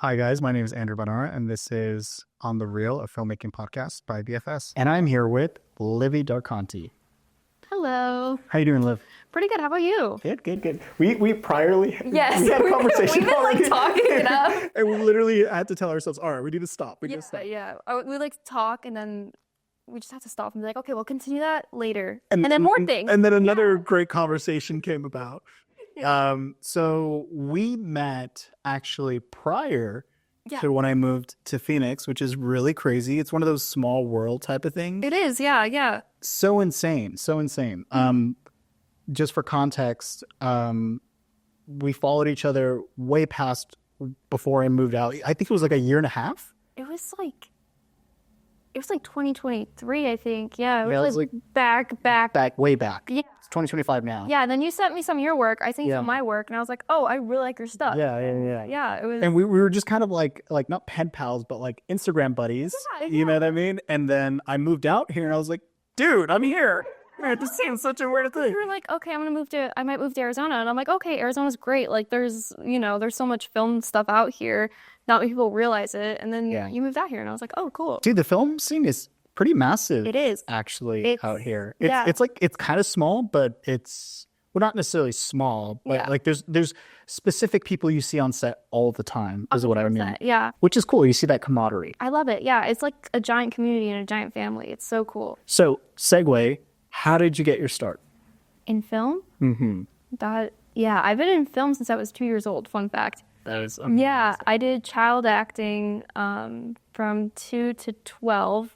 Hi, guys. My name is Andrew Banara, and this is On the Reel, a filmmaking podcast by BFS. And I'm here with Livi Darconte. Hello. How you doing, Liv? Pretty good. How about you? Good. We priorly Yes, we had a conversation we've been already. talking it up. And we literally had to tell ourselves, all right, we need to stop. We need to stop. Yeah. We like talk and then we just have to stop and be like, okay, we'll continue that later. And then more things. And then another great conversation came about. So we met actually prior to when I moved to Phoenix, which is really crazy. It's one of those small world type of things. It is, yeah. So insane. Just for context, we followed each other way past before I moved out. I think it was like a year and a half. It was like 2023, I think. Yeah, it was like back. Way back. Yeah. It's 2025 now. Yeah, and then you sent me some of your work. I sent you some of my work, and I was like, oh, I really like your stuff. Yeah. Yeah, it was. And we were just kind of like not pen pals, but like Instagram buddies. Yeah. You know what I mean? And then I moved out here, and I was like, dude, I'm here. Man, this seems such a weird thing. You were like, okay, I might move to Arizona. And I'm like, okay, Arizona's great. Like, there's so much film stuff out here. Not many people realize it. And then you moved out here, and I was like, oh, cool. Dude, the film scene is pretty massive. It is. Actually, out here. It's it's kind of small, but it's, well, not necessarily small, but like there's specific people you see on set all the time, is what I mean. Yeah. Which is cool. You see that camaraderie. I love it. Yeah. It's like a giant community and a giant family. It's so cool. So, segue, how did you get your start? In film? Mm-hmm. I've been in film since I was 2 years old. Fun fact. That is amazing. Yeah, I did child acting from 2 to 12.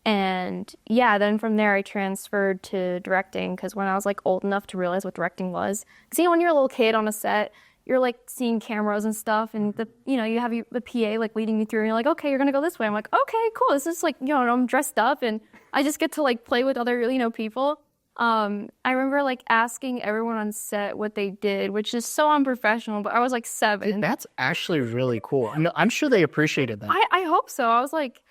And then from there I transferred to directing because when I was like old enough to realize what directing was. Because when you're a little kid on a set, you're like seeing cameras and stuff, and you have the PA like leading you through, and you're like, okay, you're gonna go this way. I'm like, okay, cool. This is like I'm dressed up and I just get to like play with other people. I remember like asking everyone on set what they did, which is so unprofessional, but I was like 7. Dude, that's actually really cool. I'm sure they appreciated that. I hope so. I was like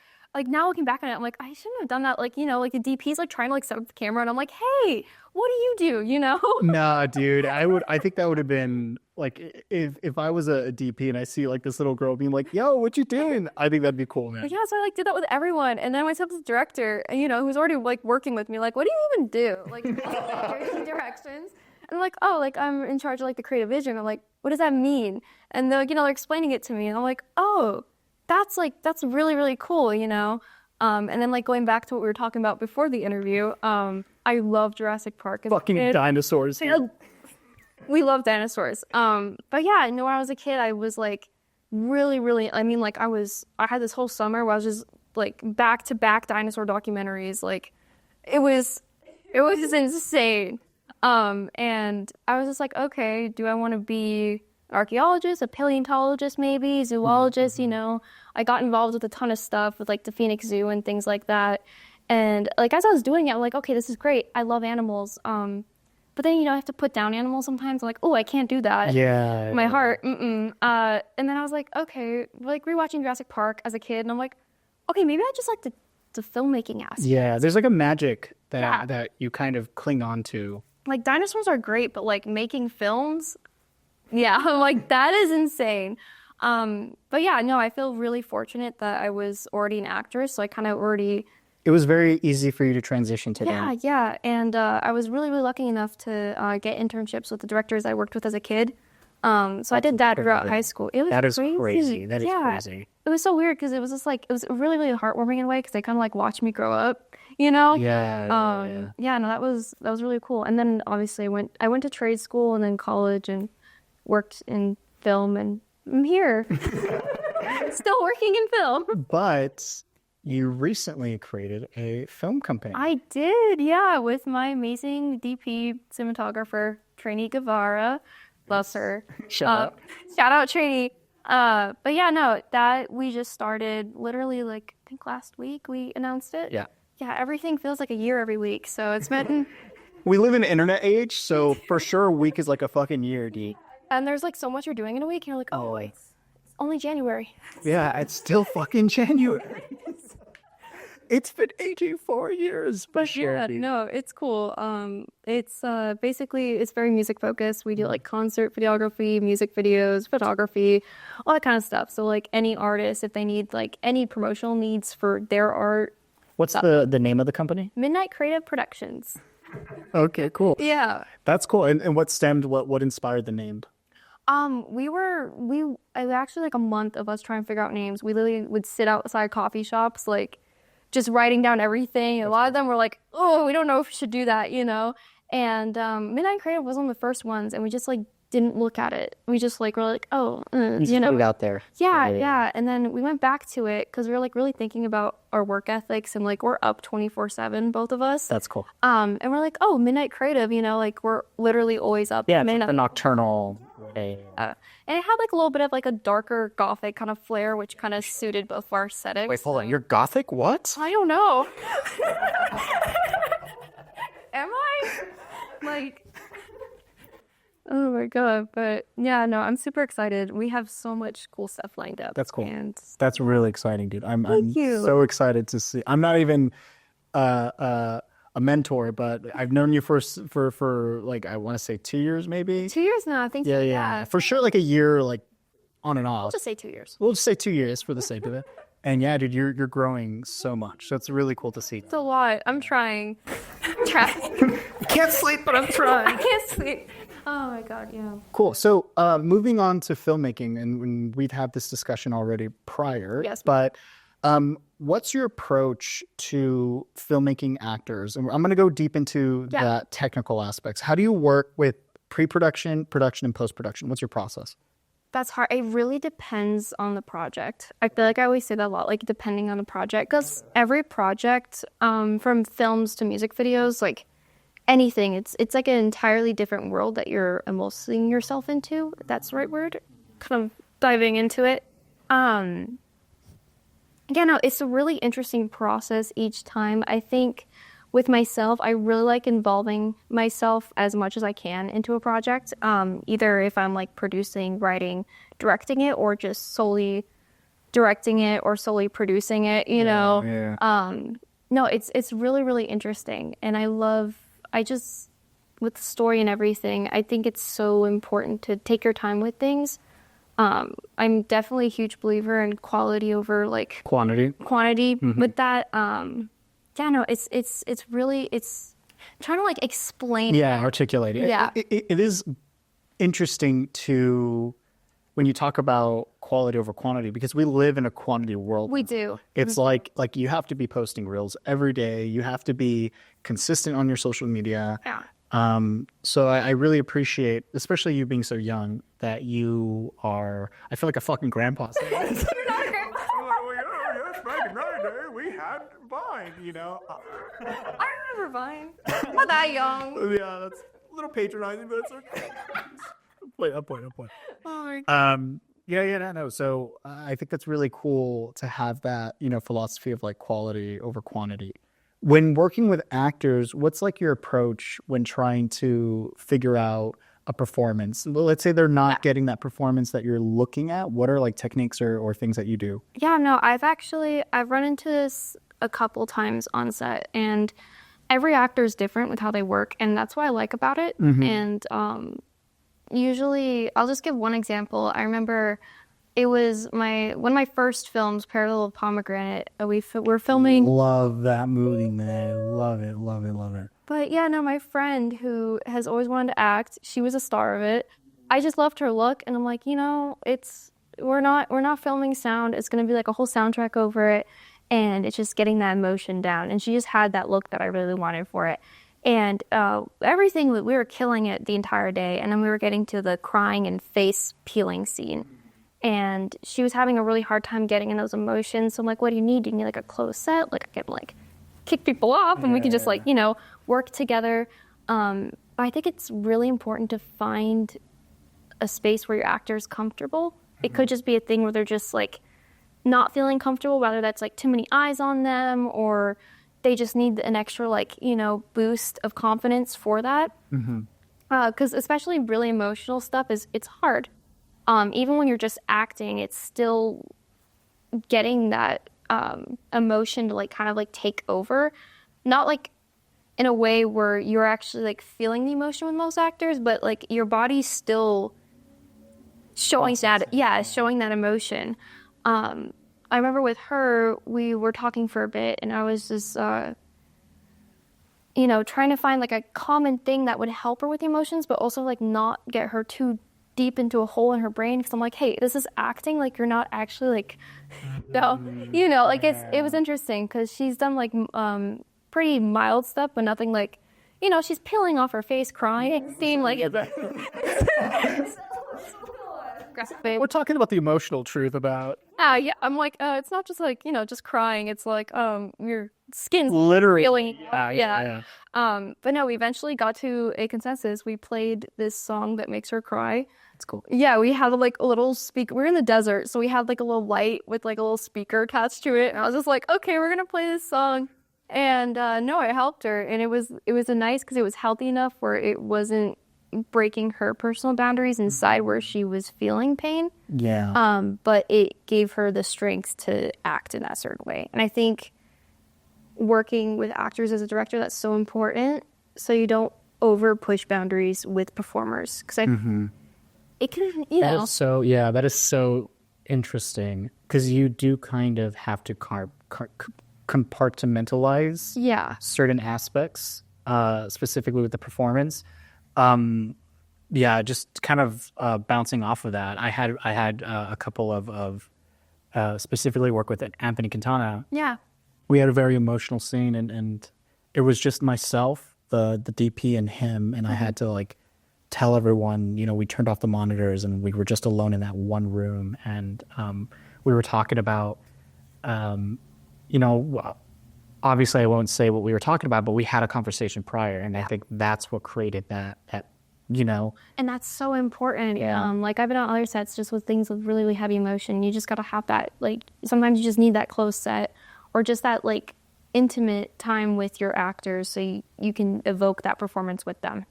now looking back on it, I'm like, I shouldn't have done that. Like, like the DP's like trying to like set up the camera and I'm like, hey, what do you do? Nah, dude, I think that would have been like, if I was a DP and I see like this little girl being like, yo, what you doing? I think that'd be cool, man. But yeah, so I like did that with everyone. And then I went up to the director, who's already like working with me, like, what do you even do? Like, directions. And I'm like, oh, like I'm in charge of like the creative vision. I'm like, what does that mean? And they're, they're explaining it to me. And I'm like, oh, that's really, really cool, And then like going back to what we were talking about before the interview, I love Jurassic Park. Fucking dinosaurs. We love dinosaurs. But yeah, when I was a kid, I was like really, really, I had this whole summer where I was just like back to back dinosaur documentaries. Like it was insane. And I was just like, okay, do I want to be archaeologist, a paleontologist, maybe zoologist? I got involved with a ton of stuff with like the Phoenix Zoo and things like that. And like as I was doing it, I'm like, okay, this is great. I love animals. But then I have to put down animals sometimes. I'm like, oh, I can't do that. Yeah. My heart. And then I was like, okay, like rewatching Jurassic Park as a kid, and I'm like, okay, maybe I just like the filmmaking aspect. Yeah, there's like a magic that you kind of cling on to. Like dinosaurs are great, but like making films. Yeah, I'm like, that is insane. But yeah, no, I feel really fortunate that I was already an actress, so I kind of already... It was very easy for you to transition to that. Yeah, and I was really, really lucky enough to get internships with the directors I worked with as a kid. So I did that throughout high school. It was crazy. That is crazy. It was so weird because it was just like, it was really, really heartwarming in a way because they kind of like watched me grow up, Yeah, no, that was really cool. And then obviously I went to trade school and then college and worked in film, and I'm here. Still working in film. But you recently created a film company. I did, yeah, with my amazing DP cinematographer, Trini Guevara. Loves her. Shout out Trini. But yeah, no, that we just started literally like, I think last week we announced it. Yeah. Yeah, everything feels like a year every week. So it's been... We live in an internet age, so for sure a week is like a fucking year, D. And there's like so much you're doing in a week, and you're like, oh, it's only January. Yeah, it's still fucking January. It's been 84 years, but Yeah, no, it's cool. It's basically it's very music focused. We do like concert videography, music videos, photography, all that kind of stuff. So like any artist, if they need like any promotional needs for their art, What's the name of the company? Midnight Creative Productions. Okay, cool. Yeah. That's cool. And what stemmed, what inspired the name? I actually like a month of us trying to figure out names. We literally would sit outside coffee shops, like just writing down everything. A lot of them were like, oh, we don't know if we should do that, you know? And Midnight Creative was one of the first ones, and we just like didn't look at it. We just like were like, oh, you know? Put it out there. Yeah. And then we went back to it because we were like really thinking about our work ethics and like we're up 24/7, both of us. That's cool. And we're like, oh, Midnight Creative, you know, like we're literally always up. Yeah, it's like the nocturnal day. And it had like a little bit of like a darker gothic kind of flair, which kind of suited both of our aesthetics. Wait, hold on. You're gothic? What? I don't know. Am I? Like, oh my God. But yeah, no, I'm super excited. We have so much cool stuff lined up. That's cool. And That's really exciting, dude. I'm you. so excited to see. I'm not even a mentor, but I've known you for like, I want to say 2 years, maybe. 2 years now, I think. Yeah. For sure, like a year, like on and off. I'll just say 2 years. We'll just say 2 years for the sake of it. And yeah, dude, you're growing so much. So it's really cool to see. It's a lot. I'm trying. I Can't sleep, but I'm trying. can't sleep. Oh my God, yeah. Cool. So moving on to filmmaking, and we've had this discussion already prior. Yes. But what's your approach to filmmaking actors? And I'm going to go deep into that technical aspects. How do you work with pre-production, production, and post-production? What's your process? That's hard. It really depends on the project. I feel like I always say that a lot, like depending on the project, because every project, from films to music videos, like anything, it's like an entirely different world that you're immersing yourself into. If that's the right word. Kind of diving into it. Yeah, no, it's a really interesting process each time. I think with myself, I really like involving myself as much as I can into a project. Either if I'm like producing, writing, directing it, or just solely directing it or solely producing it, you know. Yeah. No, it's really, really interesting. And with the story and everything, I think it's so important to take your time with things. I'm definitely a huge believer in quality over like Quantity. Mm-hmm. With that, yeah, no, it's really, it's trying to like explain. Yeah, articulate it. Yeah. It is interesting to, when you talk about quality over quantity, because we live in a quantity world. We do. It's like you have to be posting reels every day. You have to be consistent on your social media. Yeah. So I really appreciate, especially you being so young, that you are, I feel like a fucking grandpa saying this. You're not a grandpa. Yes, back in my day, we had Vine, you know. I remember Vine. I'm not that young. Yeah, that's a little patronizing, but it's okay. Point. Oh my God. No. So I think that's really cool to have that, you know, philosophy of like quality over quantity. When working with actors, what's like your approach when trying to figure out a performance? Let's say they're not getting that performance that you're looking at. What are like techniques or things that you do? Yeah, no, I've run into this a couple times on set, and every actor is different with how they work, and that's what I like about it. Mm-hmm. And usually, I'll just give one example. I remember it was one of my first films, Parallel of Pomegranate. We're filming. Love that movie, man. Love it. But yeah, no, my friend who has always wanted to act, she was a star of it. I just loved her look, and I'm like, you know, we're not filming sound. It's gonna be like a whole soundtrack over it, and it's just getting that emotion down. And she just had that look that I really wanted for it. And everything, we were killing it the entire day, and then we were getting to the crying and face peeling scene. And she was having a really hard time getting in those emotions. So I'm like, what do you need? Do you need like a closed set? Like I can like kick people off and we can just like, you know, work together. But I think it's really important to find a space where your actor is comfortable. It could just be a thing where they're just like not feeling comfortable, whether that's like too many eyes on them or they just need an extra like, you know, boost of confidence for that. Because especially really emotional stuff it's hard. Even when you're just acting, it's still getting that emotion to like kind of like take over, not like in a way where you're actually like feeling the emotion with most actors, but like your body's still showing showing that emotion. I remember with her, we were talking for a bit, and I was just, trying to find like a common thing that would help her with the emotions, but also like not get her too deep into a hole in her brain. Because I'm like, hey, this is acting. Like you're not actually like, like it was interesting because she's done like pretty mild stuff, but nothing like, she's peeling off her face, crying. Seemed like We're talking about the emotional truth about. Yeah, I'm like, it's not just like, just crying. It's like, your skin's Literally feeling. yeah. But no, we eventually got to a consensus. We played this song that makes her cry. That's cool. Yeah, we had like a little speaker. We're in the desert, so we had like a little light with like a little speaker attached to it. And I was just like, okay, we're gonna play this song. And no, it helped her, and it was a nice because it was healthy enough where it wasn't breaking her personal boundaries inside where she was feeling pain. Yeah. But it gave her the strength to act in that certain way. And I think working with actors as a director, that's so important. So you don't over push boundaries with performers. Because it can, That is so, that is so interesting. Because you do kind of have to compartmentalize certain aspects, specifically with the performance. Just kind of bouncing off of that. I had a couple of specifically work with Anthony Quintana. Yeah. We had a very emotional scene, and it was just myself, the DP, and him, and I had to like tell everyone. We turned off the monitors, and we were just alone in that one room, and we were talking about, obviously I won't say what we were talking about, but we had a conversation prior, and I think that's what created that. And that's so important. Like I've been on other sets just with things with really, really heavy emotion. You just got to have that, like sometimes you just need that close set or just that like intimate time with your actors so you can evoke that performance with them,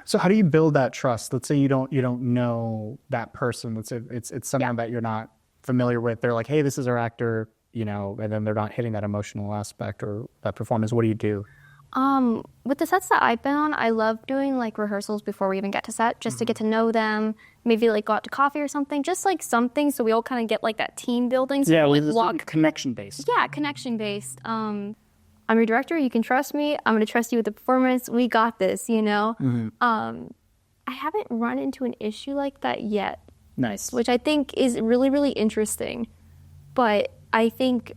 So how do you build that trust? Let's say you don't know that person. Let's say it's someone that you're not familiar with. They're like, hey, this is our actor, and then they're not hitting that emotional aspect or that performance. What do you do? With the sets that I've been on, I love doing like rehearsals before we even get to set, just to get to know them, maybe like go out to coffee or something, just like something so we all kind of get like that team building. So Connection based. Yeah, connection based. I'm your director, you can trust me. I'm going to trust you with the performance. We got this, I haven't run into an issue like that yet. Nice. Which I think is really, really interesting. But I think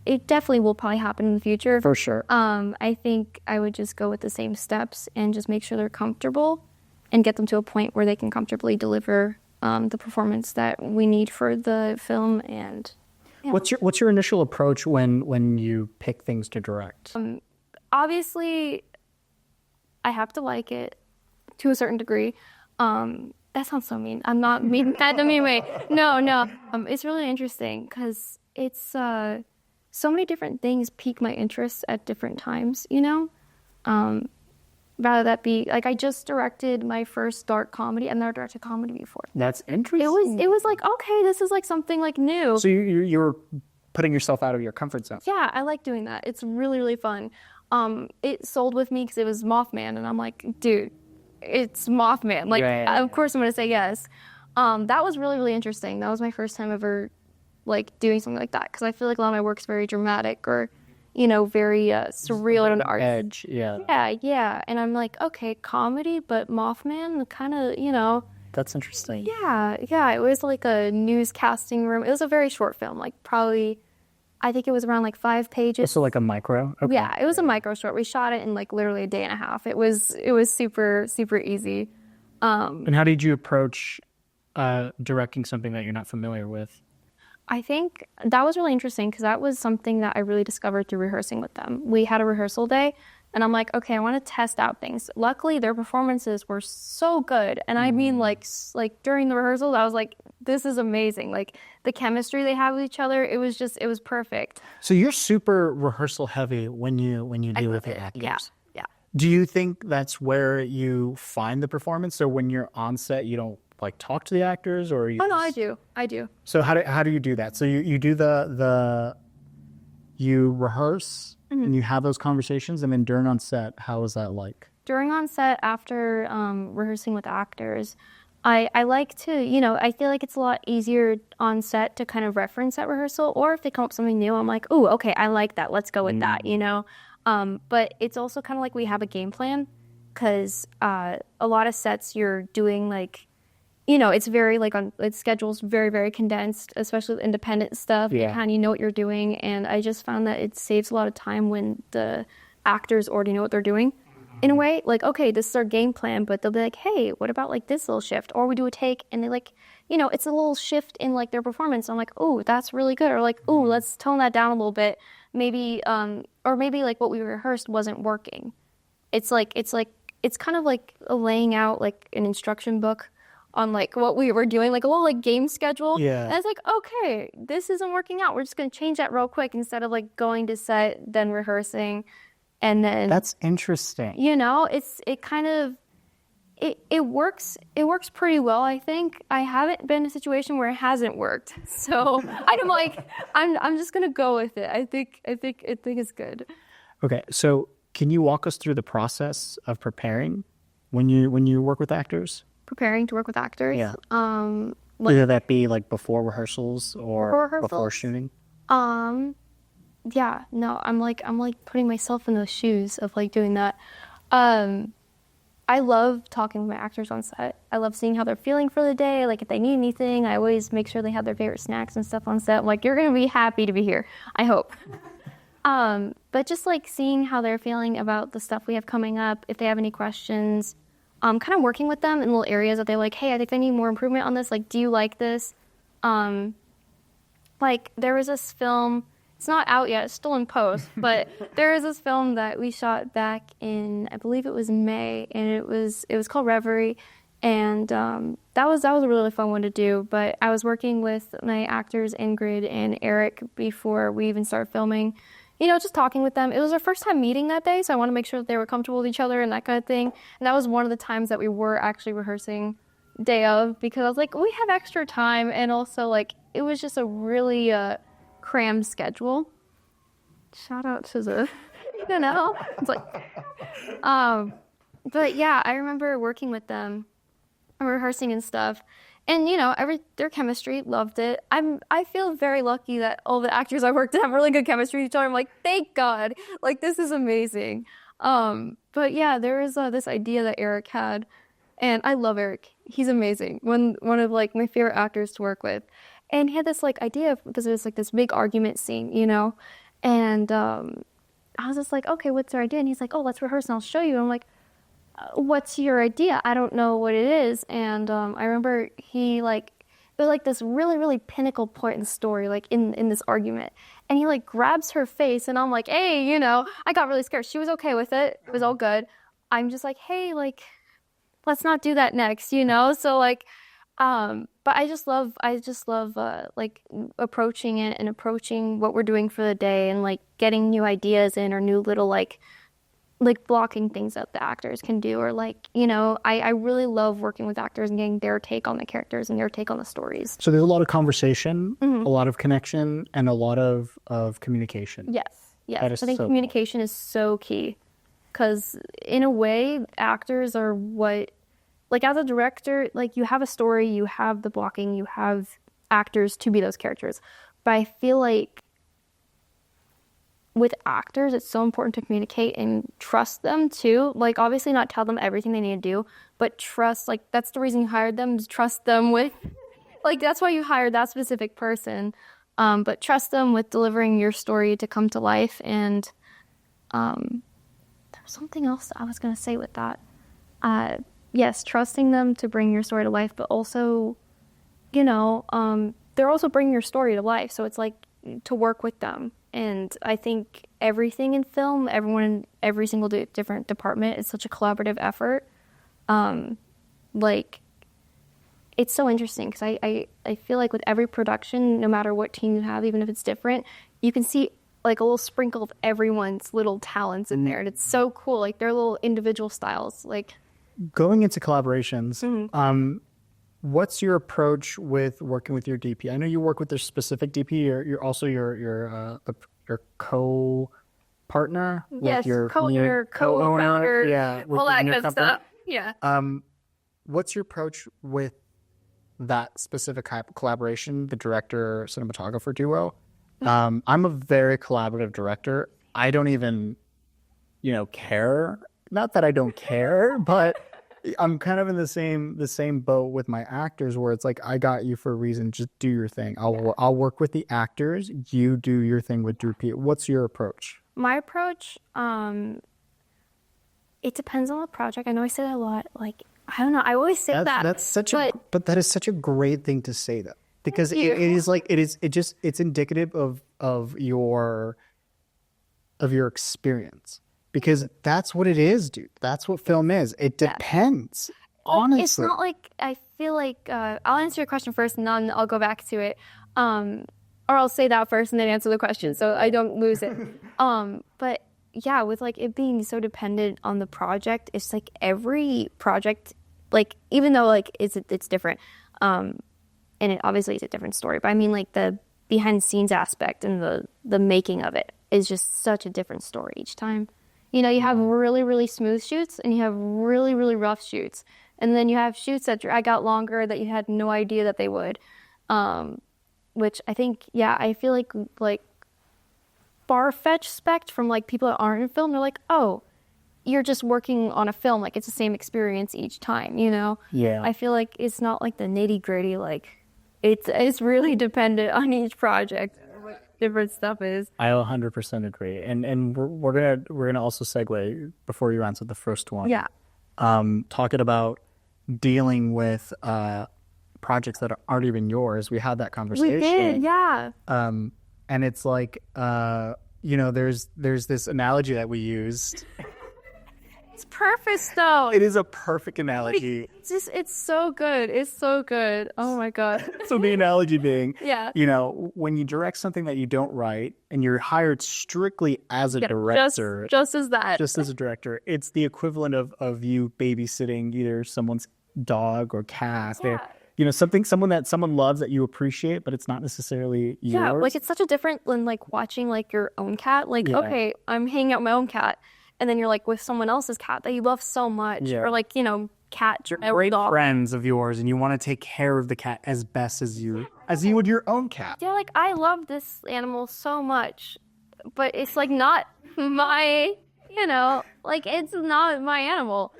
it definitely will probably happen in the future. For sure. I think I would just go with the same steps and just make sure they're comfortable and get them to a point where they can comfortably deliver the performance that we need for the film. And what's your initial approach when you pick things to direct? Obviously, I have to like it to a certain degree. That sounds so mean. I'm not mean that in a mean way. No. It's really interesting because it's so many different things pique my interest at different times, rather that be like I just directed my first dark comedy. I've never directed comedy before. That's interesting. It was like, okay, this is like something like new. So you're putting yourself out of your comfort zone. Yeah, I like doing that. It's really, really fun. It sold with me because it was Mothman, and I'm like, dude, it's Mothman. Like, of course I'm going to say yes. That was really, really interesting. That was my first time ever like doing something like that because I feel like a lot of my work's very dramatic or very surreal and art edge. Yeah. And I'm like, okay, comedy, but Mothman, kind of That's interesting. Yeah. It was like a newscasting room. It was a very short film, like probably I think it was around like 5 pages. So like a micro. Okay. Yeah, it was a micro short. We shot it in like literally a day and a half. It was super, super easy. And how did you approach directing something that you're not familiar with? I think that was really interesting because that was something that I really discovered through rehearsing with them. We had a rehearsal day, and I'm like, okay, I want to test out things. Luckily, their performances were so good, and I mean, like during the rehearsals, I was like, this is amazing. Like the chemistry they have with each other, it was perfect. So you're super rehearsal heavy when you deal with your actors. Yeah. Do you think that's where you find the performance? So when you're on set, you don't like talk to the actors, or you Oh no, I do. So how do you do that? So you do you rehearse and you have those conversations, and then during on set, how is that like? During on set, after rehearsing with actors, I like to, I feel like it's a lot easier on set to kind of reference at rehearsal, or if they come up with something new, I'm like, oh, okay, I like that. Let's go with that, But it's also kind of like we have a game plan, because a lot of sets you're doing like, it's very like its schedule's very, very condensed, especially with independent stuff. Yeah. You kind of know what you're doing. And I just found that it saves a lot of time when the actors already know what they're doing. In a way, like, okay, this is our game plan, but they'll be like, hey, what about like this little shift? Or we do a take and they like, it's a little shift in like their performance. I'm like, oh, that's really good. Or like, oh, let's tone that down a little bit. Maybe, or maybe like what we rehearsed wasn't working. It's kind of like laying out like an instruction book on like what we were doing, like a little like game schedule. Yeah. And it's like, okay, this isn't working out. We're just going to change that real quick instead of like going to set, then rehearsing. And then that's interesting. It works pretty well, I think. I haven't been in a situation where it hasn't worked. So I'm like, I'm just gonna go with it. I think it's good. Okay, so can you walk us through the process of preparing when you work with actors? Preparing to work with actors? Yeah. Whether that be like before rehearsals or before shooting? Yeah, no, I'm like putting myself in those shoes of like doing that. I love talking with my actors on set. I love seeing how they're feeling for the day. Like if they need anything, I always make sure they have their favorite snacks and stuff on set. I'm like, you're gonna be happy to be here, I hope. But just like seeing how they're feeling about the stuff we have coming up, if they have any questions, kind of working with them in little areas that they're like, hey, I think I need more improvement on this. Like, do you like this? Like there was this film. It's not out yet, it's still in post, but there is this film that we shot back in, I believe it was May, and it was called Reverie, and that was a really fun one to do. But I was working with my actors Ingrid and Eric before we even started filming, just talking with them. It was our first time meeting that day, so I wanted to make sure that they were comfortable with each other and that kind of thing. And that was one of the times that we were actually rehearsing day of, because I was like, we have extra time, and also like it was just a really crammed schedule. Shout out to the, it's like, but yeah, I remember working with them and rehearsing and stuff, and their chemistry, loved it. I feel very lucky that all the actors I worked with have really good chemistry with each other. I'm like, thank God, like this is amazing. But yeah, there is this idea that Eric had, and I love Eric. He's amazing. One of like my favorite actors to work with. And he had this like idea, because it was like this big argument scene, and I was just like, okay, what's our idea? And he's like, oh, let's rehearse and I'll show you. And I'm like, what's your idea? I don't know what it is. And I remember he like, it was like this really, really pinnacle point in the story, like in this argument. And he like grabs her face, and I'm like, hey, I got really scared. She was okay with it. It was all good. I'm just like, hey, like, let's not do that next, So like, but I just love like approaching it and approaching what we're doing for the day, and like getting new ideas in, or new little like blocking things that the actors can do, or like, I really love working with actors and getting their take on the characters and their take on the stories. So there's a lot of conversation, a lot of connection, and a lot of communication. Yes. I think communication is so key, because in a way, actors are what, like as a director, like you have a story, you have the blocking, you have actors to be those characters. But I feel like with actors, it's so important to communicate and trust them too. Like obviously not tell them everything they need to do, but trust, like that's the reason you hired them, is trust them with, like that's why you hired that specific person. But trust them with delivering your story to come to life. And there was something else I was going to say with that. Yes, trusting them to bring your story to life, but also, they're also bringing your story to life. So it's like to work with them. And I think everything in film, everyone in every single different department, is such a collaborative effort. Like, it's so interesting, because I feel like with every production, no matter what team you have, even if it's different, you can see like a little sprinkle of everyone's little talents in there. And it's so cool, like their little individual styles. Like, going into collaborations, what's your approach with working with your DP? I know you work with a specific DP. You're also your co-partner with your co-owner, co-owner, all that good stuff. Yeah. What's your approach with that specific collaboration, the director cinematographer duo? I'm a very collaborative director. I don't even, care. Not that I don't care, but I'm kind of in the same boat with my actors, where it's like, I got you for a reason. Just do your thing. I'll work with the actors. You do your thing with DP. What's your approach? My approach, it depends on the project. I know I say that a lot. Like, I don't know. I always say that. But that is such a great thing to say, though, because it's indicative of your experience, because that's what it is, dude. That's what film is. It depends. Honestly, it's not like, I feel like I'll answer your question first, and then I'll go back to it, or I'll say that first and then answer the question so I don't lose it. But yeah, with like it being so dependent on the project, it's like every project, like even though like it's different, and it obviously is a different story, but I mean like the behind the scenes aspect and the making of it is just such a different story each time. You have really, really smooth shoots, and you have really, really rough shoots, and then you have shoots that drag out longer that you had no idea that they would, which I think, I feel like far-fetched spec from like people that aren't in film. They're like, oh, you're just working on a film, like it's the same experience each time, Yeah. I feel like it's not like the nitty-gritty, like it's really dependent on each project what different stuff is. I 100% agree, and we're gonna also segue before you answer the first one. Yeah. Talking about dealing with projects that aren't even yours. We had that conversation. We did, yeah. And it's like, there's this analogy that we used. It's perfect, though. It is a perfect analogy. It's so good. It's so good. Oh my God. So the analogy being, yeah, when you direct something that you don't write and you're hired strictly as a director, just as a director, it's the equivalent of you babysitting either someone's dog or cat. Yeah. Someone that someone loves that you appreciate, but it's not necessarily yours. Yeah, like it's such a different than like watching like your own cat. Like, okay, I'm hanging out with my own cat, and then you're like with someone else's cat that you love so much, or like cat. You're great dog. Friends of yours, and you want to take care of the cat as best as you would your own cat. Yeah, like I love this animal so much, but it's like not my, like it's not my animal.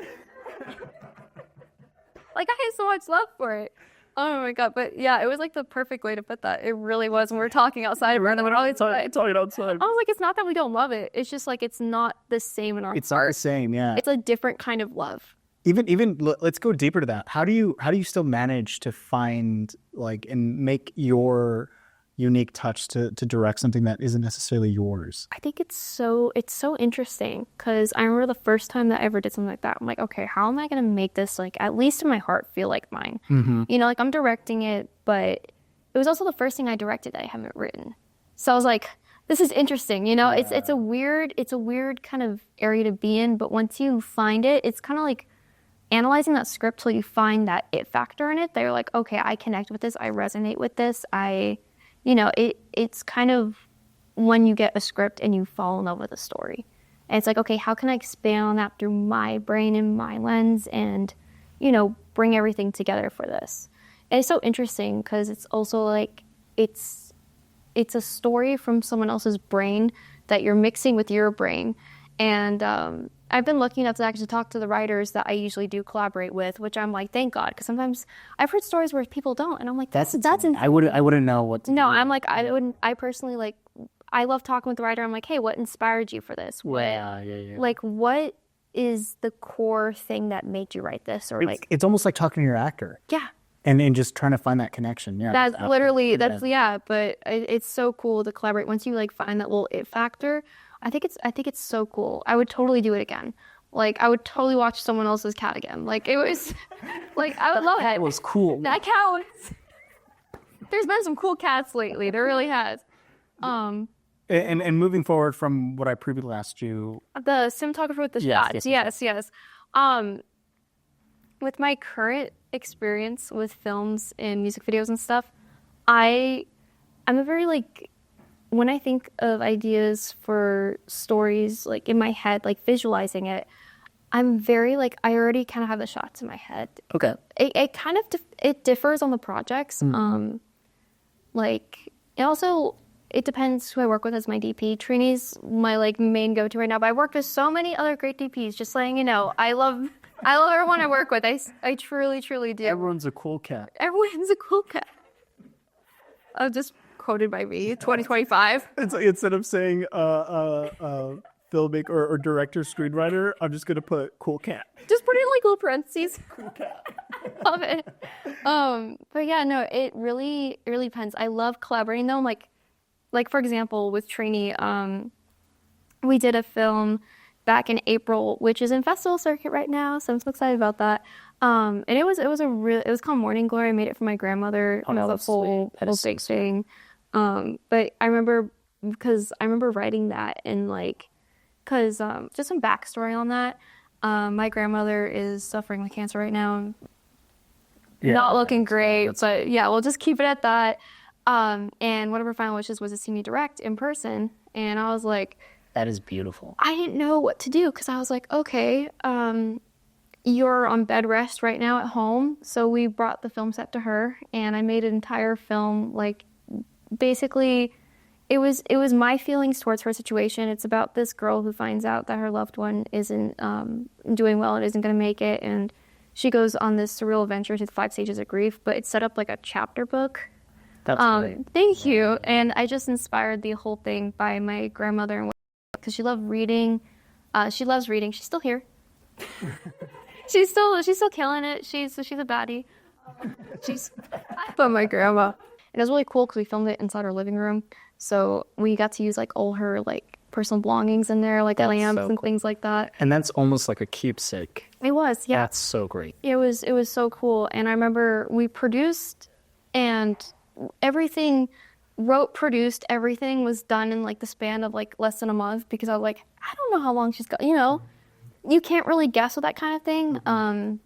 Like I have so much love for it. Oh my God. But yeah, it was like the perfect way to put that. It really was. When we were talking outside, we're always talking outside. I was like, it's not that we don't love it. It's just like, it's not the same in our It's heart. not the same. Yeah. It's a different kind of love. Even let's go deeper to that. How do you still manage to find like and make your unique touch to direct something that isn't necessarily yours? I think it's so interesting, because I remember the first time that I ever did something like that. I'm like, okay, how am I going to make this, like, at least in my heart, feel like mine? Mm-hmm. Like I'm directing it, but it was also the first thing I directed that I haven't written. So I was like, this is interesting. It's a weird kind of area to be in, but once you find it, it's kind of like analyzing that script till you find that it factor in it. They're like, okay, I connect with this, I resonate with this, it's kind of when you get a script and you fall in love with a story. And it's like, okay, how can I expand on that through my brain and my lens and, bring everything together for this? And it's so interesting because it's also like, it's a story from someone else's brain that you're mixing with your brain. And I've been lucky enough to actually talk to the writers that I usually do collaborate with, which I'm like, thank God, because sometimes I've heard stories where people don't, and I'm like, that's I wouldn't know what to do. I'm like, I personally, like, I love talking with the writer. I'm like, hey, what inspired you for this? Yeah. Like, what is the core thing that made you write this? Or it's almost like talking to your actor. Yeah. And just trying to find that connection. Yeah. That's literally, but it's so cool to collaborate. Once you like find that little it factor, I think it's so cool. I would totally do it again. Like I would totally watch someone else's cat again. Like it was, like I would love it. That was cool. That cat was. There's been some cool cats lately. There really has. And moving forward from what I previously asked you, the cinematographer with the shots. Yes. With my current experience with films and music videos and stuff, I'm a very like, when I think of ideas for stories like in my head, like visualizing it, I'm very like, I already kind of have the shots in my head. Okay. It kind of it differs on the projects. Like it also, it depends who I work with as my DP. Trini's my like main go-to right now, but I worked with so many other great DPs. Just letting you know, I love everyone I work with. I truly, truly do. Everyone's a cool cat. Everyone's a cool cat. Oh, just quoted by me, 2025. It's like, instead of saying filmmaker or director, screenwriter, I'm just gonna put cool cat. Just put it in like little parentheses. Cool cat. Love it. But yeah, no, it really depends. I love collaborating though. Like for example, with Trini, we did a film back in April, which is in festival circuit right now, so I'm so excited about that. And it was called Morning Glory. I made it for my grandmother. Oh, no, the that's whole big thing. But I remember writing that and like, cause just some backstory on that. My grandmother is suffering with cancer right now. Not looking great, but yeah, we'll just keep it at that. And one of her final wishes was to see me direct in person, and I was like, that is beautiful. I didn't know what to do because I was like, okay, you're on bed rest right now at home. So we brought the film set to her, and I made an entire film. Like, basically, it was my feelings towards her situation. It's about this girl who finds out that her loved one isn't doing well and isn't going to make it, and she goes on this surreal adventure through the 5 stages of grief. But it's set up like a chapter book. That's great. Thank you. And I just inspired the whole thing by my grandmother and because she loved reading. She loves reading. She's still here. she's still killing it. She's a baddie. But my grandma. And it was really cool because we filmed it inside our living room. So we got to use like all her like personal belongings in there, like lamps and things like that. And that's almost like a keepsake. It was, yeah. That's so great. It was so cool. And I remember we produced and everything produced, everything was done in like the span of like less than a month because I was like, I don't know how long she's got, you can't really guess with that kind of thing.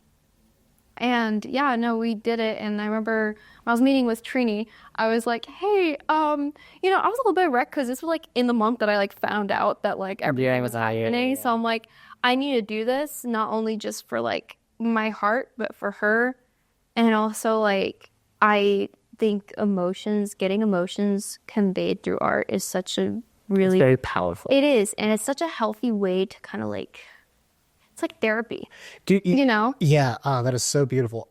And yeah, no, we did it. And I remember when I was meeting with Trini, I was like, hey, I was a little bit wrecked because this was like in the month that I like found out that like everything was happening. So I'm like, I need to do this not only just for like my heart, but for her. And also like, I think getting emotions conveyed through art is such a really... It's very powerful. It is. And it's such a healthy way to kind of like... It's like therapy, you know? Yeah, that is so beautiful.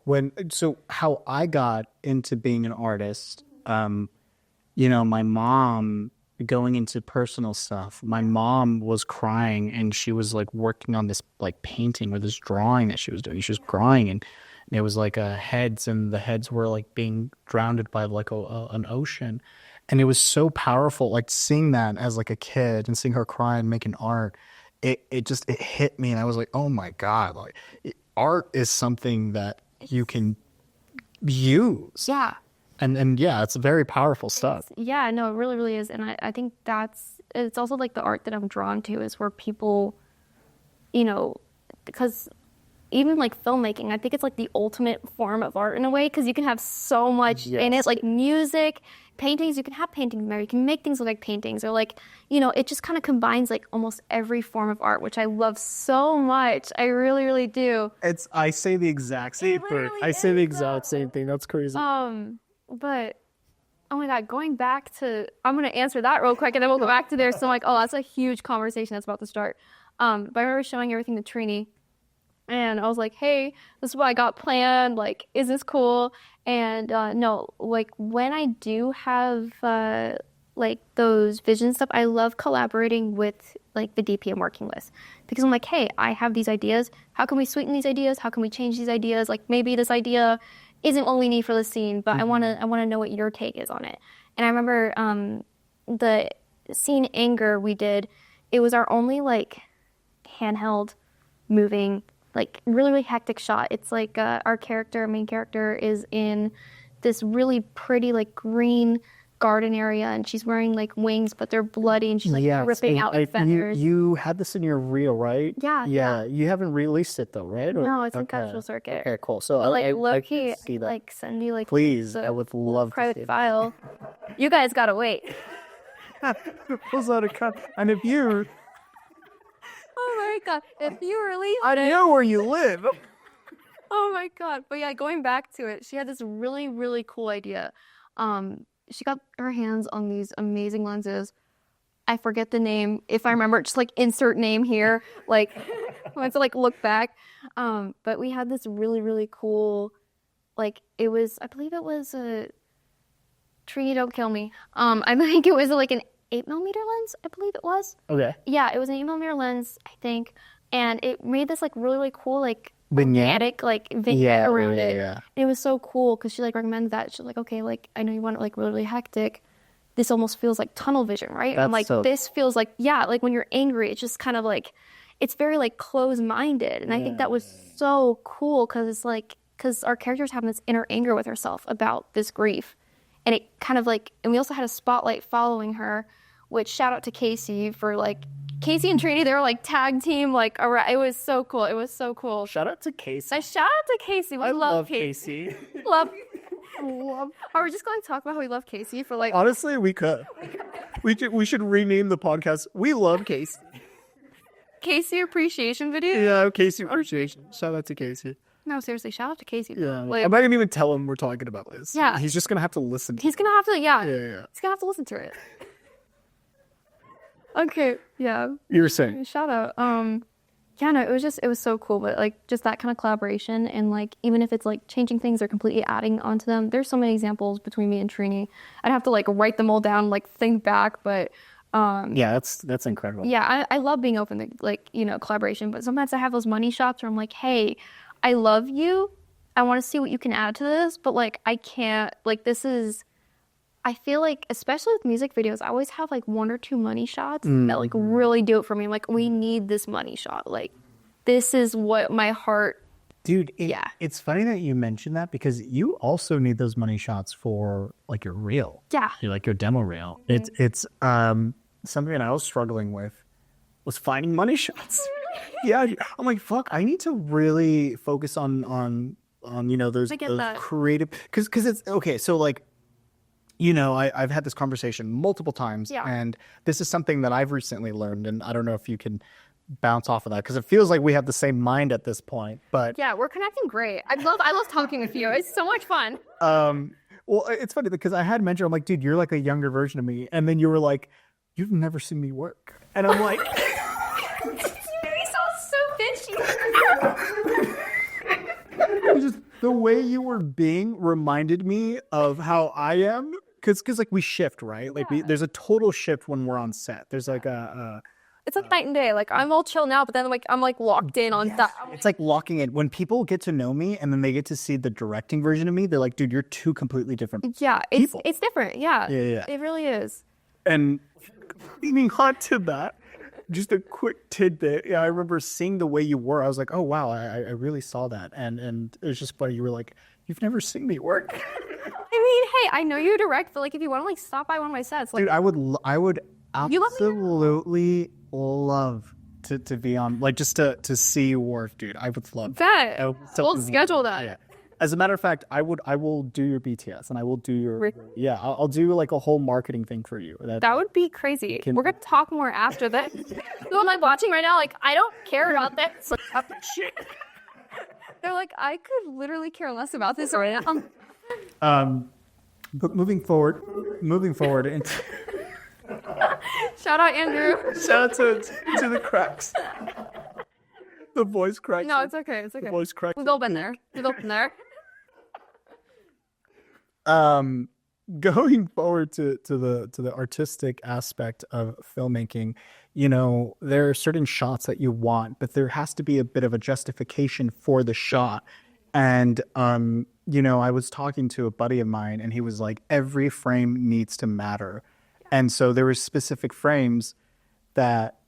So how I got into being an artist, my mom, going into personal stuff, my mom was crying and she was like working on this like painting or this drawing that she was doing. She was crying and it was like heads, and the heads were like being drowned by like an ocean. And it was so powerful, like seeing that as like a kid and seeing her cry and making art. It hit me, and I was like, oh my God, like art is something that you can use. Yeah. And yeah, it's very powerful stuff. Yeah, no, it really, really is. And I think it's also like the art that I'm drawn to is where people, because even like filmmaking, I think it's like the ultimate form of art in a way because you can have so much in it, like music, paintings. You can have paintings there. You can make things look like paintings, or like, it just kind of combines like almost every form of art, which I love so much. I really, really do. I say the exact same thing. I say the exact same thing. That's crazy. But oh my God, going back to, I'm gonna answer that real quick, and then we'll go back to there. So I'm like, oh, that's a huge conversation that's about to start. But I remember showing everything to Trini. And I was like, hey, this is what I got planned. Like, is this cool? And no, like when I do have like those vision stuff, I love collaborating with like the DP I'm working with. Because I'm like, hey, I have these ideas. How can we sweeten these ideas? How can we change these ideas? Like maybe this idea isn't what we need for the scene, but I wanna know what your take is on it. And I remember the scene Anger we did, it was our only like handheld moving, like really, really hectic shot. It's like our main character is in this really pretty like green garden area, and she's wearing like wings, but they're bloody, and she's like ripping out feathers. You had this in your reel, right? Yeah. You haven't released it though, right? No, it's in Casual Circuit. Okay, cool. So Like low key, see that. like send you like Please, the I would love to see private it. file. You guys gotta wait. Pulls out a cut. And if you, Oh my god! If you release I it, know where you live. oh my god! But yeah, going back to it, she had this really really cool idea. She got her hands on these amazing lenses. I forget the name. If I remember, just like insert name here. Like I went to like look back. But we had this really really cool. Like it was, I believe it was a Trini, don't kill me. I think it was like an 8mm lens. I believe it was. Okay. Yeah, it was an 8mm lens, I think, and it made this like really really cool like Vignette? organic like vignette around it. Yeah. It was so cool because she like recommended that. She's like, okay, like I know you want it like really, really hectic. This almost feels like tunnel vision, right? I'm like, this feels like, yeah, like when you're angry, it's just kind of like, it's very like closed-minded. And I think that was so cool because it's like, because our character's having this inner anger with herself about this grief. And it kind of like, and we also had a spotlight following her, which shout out to Casey for like, Casey and Trini, they were like tag team, like, it was so cool. It was so cool. Shout out to Casey. I shout out to Casey. We love Casey. Love. Are we just going to talk about how we love Casey for like? Honestly, we could. We should rename the podcast. We love Casey. Casey appreciation video. Yeah, Casey appreciation. Shout out to Casey. No, seriously, shout out to Casey. Yeah, like, I'm not gonna even tell him we're talking about this. Yeah, he's just gonna have to listen. He's gonna have to, yeah. He's gonna have to listen to it. Okay, yeah. You were saying. Shout out. Yeah, no, it was so cool, but like just that kind of collaboration, and like even if it's like changing things or completely adding onto them, there's so many examples between me and Trini. I'd have to like write them all down, like think back, but yeah, that's incredible. Yeah, I love being open to like, collaboration, but sometimes I have those money shots where I'm like, hey, I love you. I want to see what you can add to this, but like I can't, like this is, I feel like, especially with music videos, I always have like one or two money shots that like really do it for me. I'm like, we need this money shot. Like, this is what my heart. Dude, it's funny that you mentioned that because you also need those money shots for like your reel. Yeah. Like your demo reel. Mm-hmm. It's something that I was struggling with was finding money shots. Yeah. I'm like, fuck, I need to really focus on those creative, because it's okay. So like, I've had this conversation multiple times, and this is something that I've recently learned, and I don't know if you can bounce off of that because it feels like we have the same mind at this point. But yeah, we're connecting great. I love talking with you. It's so much fun. Well, it's funny because I had mentioned, I'm like, dude, you're like a younger version of me, and then you were like, you've never seen me work, and I'm like, you sound so bitchy. Just the way you were being reminded me of how I am. Because like we shift, right? Like there's a total shift when we're on set. There's like it's like night and day. Like I'm all chill now, but then like I'm like locked in on stuff. It's like locking in. When people get to know me and then they get to see the directing version of me, they're like, dude, you're two completely different people. It's different. Yeah. Yeah. It really is. And leaning on to that, just a quick tidbit. Yeah, I remember seeing the way you were. I was like, oh wow, I really saw that. And it was just funny. You were like, you've never seen me work. I mean, hey, I know you direct, but like if you want to like stop by one of my sets, like, dude, I would absolutely love to be on, like just to see you work, dude. I would love that. We'll schedule that. Yeah. As a matter of fact, I will do your BTS and I will do your I'll do like a whole marketing thing for you. That would be crazy. We're gonna talk more after that. Who am I watching right now? Like I don't care about that. It's like, shit. They're like, I could literally care less about this right now. But moving forward into shout out Andrew. Shout out to the cracks. The voice cracks. No, it's okay. It's okay. The voice cracks. We've all been there. Going forward to the artistic aspect of filmmaking, there are certain shots that you want, but there has to be a bit of a justification for the shot. And I was talking to a buddy of mine, and he was like, every frame needs to matter. And so there were specific frames that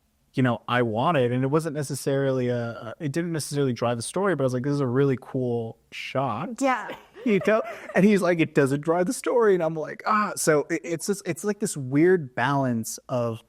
I wanted, and it wasn't necessarily it didn't necessarily drive the story, but I was like, this is a really cool shot. Yeah. you know? And he's like, it doesn't drive the story. And I'm like, so it's like this weird balance of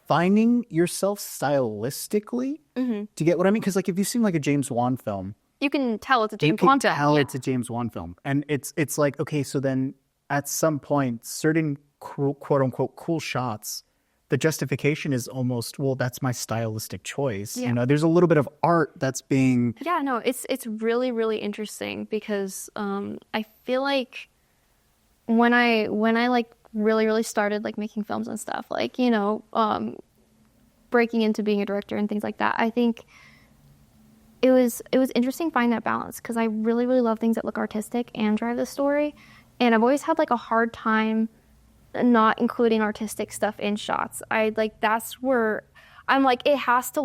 finding yourself stylistically. To get what I mean? Because like if you've seen like a James Wan film, you can tell it's a James Wan film. It's a James Wan film. And it's like, okay, so then at some point, certain quote unquote cool shots, the justification is almost, well, that's my stylistic choice. You know, there's a little bit of art that's being... Yeah, no, it's really, really interesting because I feel like when I like really, really started like making films and stuff, like, you know, breaking into being a director and things like that, I think it was interesting finding that balance because I really, really love things that look artistic and drive the story. And I've always had like a hard time not including artistic stuff in shots. That's where I'm like, it has to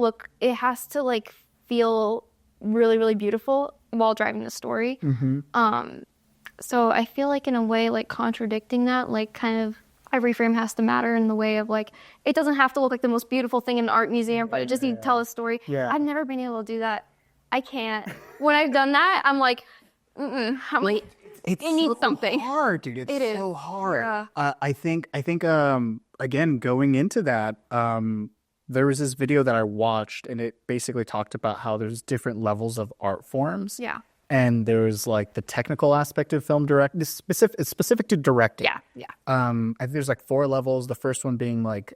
like feel really, really beautiful while driving the story. So I feel like in a way, like contradicting that, like kind of every frame has to matter in the way of like, it doesn't have to look like the most beautiful thing in an art museum, but it just needs to tell a story. I've never been able to do that. I can't. When I've done that, I'm like, I'm like, it needs something hard, dude. It is so hard. Yeah. I think again, going into that, there was this video that I watched, and it basically talked about how there's different levels of art forms. Yeah. And there was like the technical aspect of film direct. It's specific to directing. Yeah. I think there's like 4 levels. The first one being like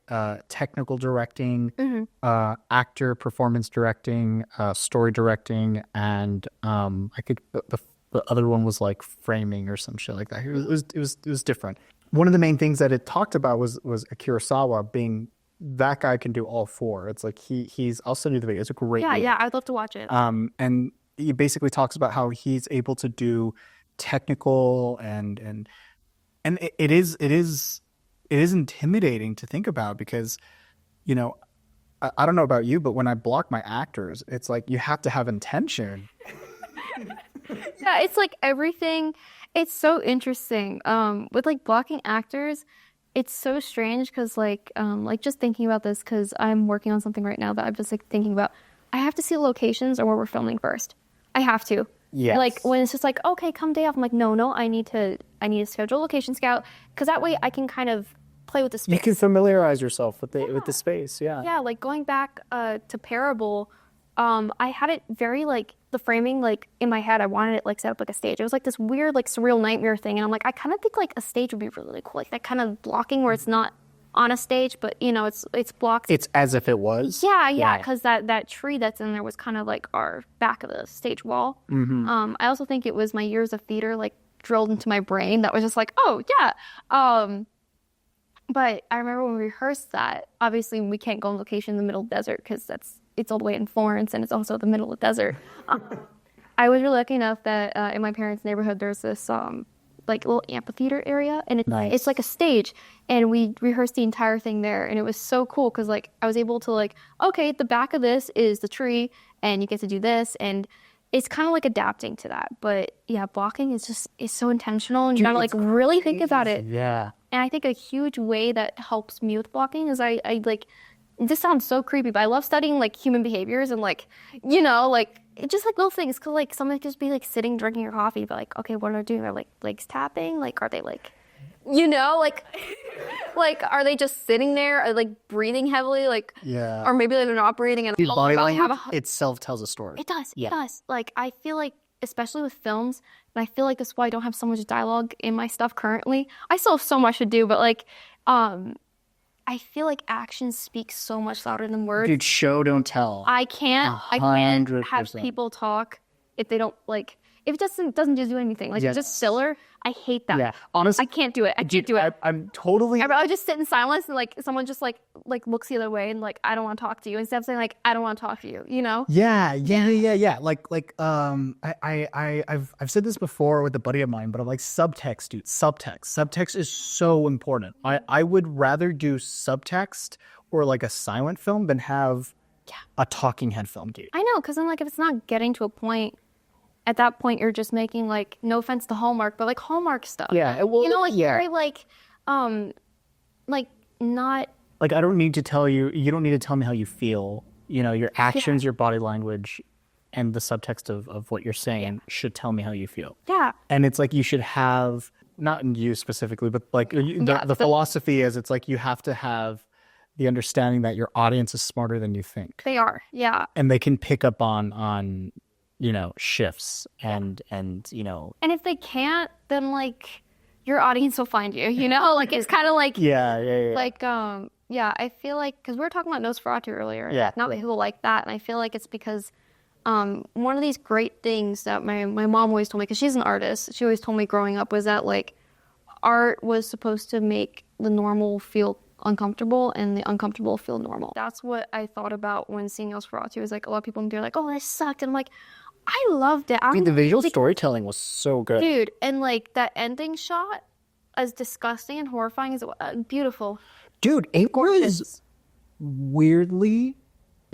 technical directing, actor performance directing, story directing, and the other one was like framing or some shit like that. It was different. One of the main things that it talked about was Kurosawa being that guy can do all 4. It's like he's. I'll send you the video. It's a great video. Yeah, I'd love to watch it. And he basically talks about how he's able to do technical and it is intimidating to think about because, you know, I don't know about you, but when I block my actors, it's like you have to have intention. Yeah, it's like everything. It's so interesting. With like blocking actors, it's so strange because like just thinking about this because I'm working on something right now that I'm just like thinking about. I have to see the locations or where we're filming first. I have to. Yes. Like when it's just like, okay, come day off. I'm like, no, I need to schedule a location scout because that way I can kind of play with the space. You can familiarize yourself with the space. Yeah. Yeah, like going back to Parable, I had it very like the framing like in my head. I wanted it like set up like a stage. It was like this weird like surreal nightmare thing, and I'm like, I kind of think like a stage would be really, really cool, like that kind of blocking where it's not on a stage, but you know, it's blocked. It's as if it was. Yeah, because that tree that's in there was kind of like our back of the stage wall. I also think it was my years of theater like drilled into my brain that was just like, oh yeah. But I remember when we rehearsed that, obviously we can't go on location in the middle of the desert because it's all the way in Florence and it's also the middle of the desert. I was really lucky enough that in my parents' neighborhood there's this like little amphitheater area, and it's like a stage, and we rehearsed the entire thing there, and it was so cool because like I was able to like, okay, the back of this is the tree, and you get to do this, and it's kind of like adapting to that. But yeah, blocking is so intentional, and you gotta like really think about it. Yeah. And I think a huge way that helps me with blocking is I like, this sounds so creepy, but I love studying like human behaviors and like, you know, like it's just like little things. Cause like someone could just be like sitting, drinking your coffee, but like, okay, what are they doing? Are like legs tapping? Like, are they like, you know, like are they just sitting there? Are they like breathing heavily? Like, yeah. Or maybe they're not breathing. And body language itself tells a story. It does. Yeah. It does. Like, I feel like, especially with films, and I feel like that's why I don't have so much dialogue in my stuff currently. I still have so much to do, but like, I feel like actions speak so much louder than words. Dude, show don't tell. I can't have people talk if they don't like, if it doesn't just do anything. Like, it's just filler. I hate that. Yeah, honestly, I can't do it. I can't do it. I'm totally. I would just sit in silence and like someone just like looks the other way and like, I don't want to talk to you, instead of saying like, I don't want to talk to you. You know? Yeah. Like I've said this before with a buddy of mine, but I'm like, subtext, dude. Subtext is so important. I would rather do subtext or like a silent film than have a talking head film, dude. I know, because then like if it's not getting to a point. At that point, you're just making like, no offense to Hallmark, but like Hallmark stuff. Yeah, well, you know, like very like not. Like I don't need to tell you. You don't need to tell me how you feel. You know, your actions, your body language. and the subtext of what you're saying should tell me how you feel. Yeah. And it's like you should have, not in you specifically, but like the philosophy is it's like you have to have the understanding that your audience is smarter than you think. They are, yeah. And they can pick up on you know, shifts and you know. And if they can't, then like your audience will find you, you know? Like it's kind of like like I feel like because we were talking about Nosferatu earlier. Yeah. Not that people like that, and I feel like it's because one of these great things that my mom always told me, because she's an artist, she always told me growing up was that like art was supposed to make the normal feel uncomfortable and the uncomfortable feel normal. That's what I thought about when seeing Nosferatu. It was like a lot of people would be like, oh, this sucked. And I'm like, I loved it. I mean, the visual storytelling was so good. Dude, and like that ending shot, as disgusting and horrifying as it was, beautiful. Dude, it was weirdly... It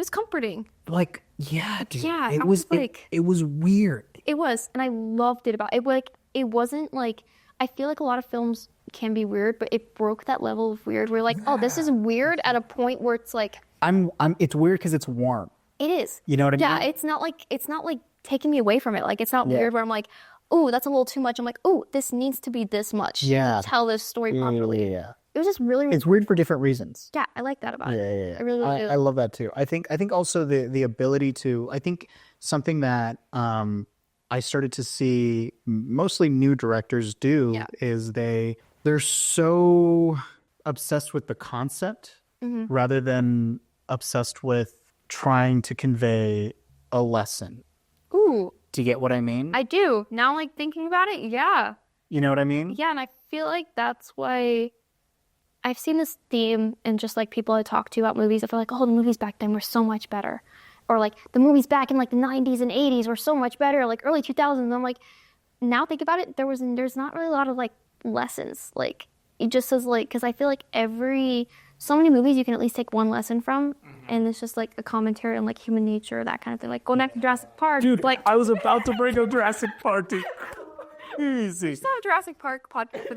was comforting. Like, yeah, dude. Yeah, it was like... It was weird. It was, and I loved it about it. Like, it wasn't like... I feel like a lot of films can be weird, but it broke that level of weird where like, oh, this is weird at a point where it's like... It's weird because it's warm. It is. You know what I mean? Yeah, it's not like taking me away from it. Like, it's not weird where I'm like, oh, that's a little too much. I'm like, oh, this needs to be this much to tell this story properly. Yeah. It was just really, really... It's weird for different reasons. Yeah, I like that about it. Yeah. I really, really do. I love that too. I think also the ability to... I think something that I started to see mostly new directors do is they're so obsessed with the concept rather than obsessed with trying to convey a lesson. Ooh. Do you get what I mean? I do. Now, like, thinking about it, yeah. You know what I mean? Yeah, and I feel like that's why I've seen this theme in just, like, people I talk to about movies. I feel like, oh, the movies back then were so much better. Or, like, the movies back in, like, the 90s and 80s were so much better, like, early 2000s. And I'm like, now think about it, there's not really a lot of, like, lessons. Like, it just says, like, because I feel like so many movies you can at least take one lesson from, and it's just like a commentary on like human nature, that kind of thing. Like going back to Jurassic Park. Dude, like I was about to bring up Jurassic Park, dude. Easy. We still have Jurassic Park podcast.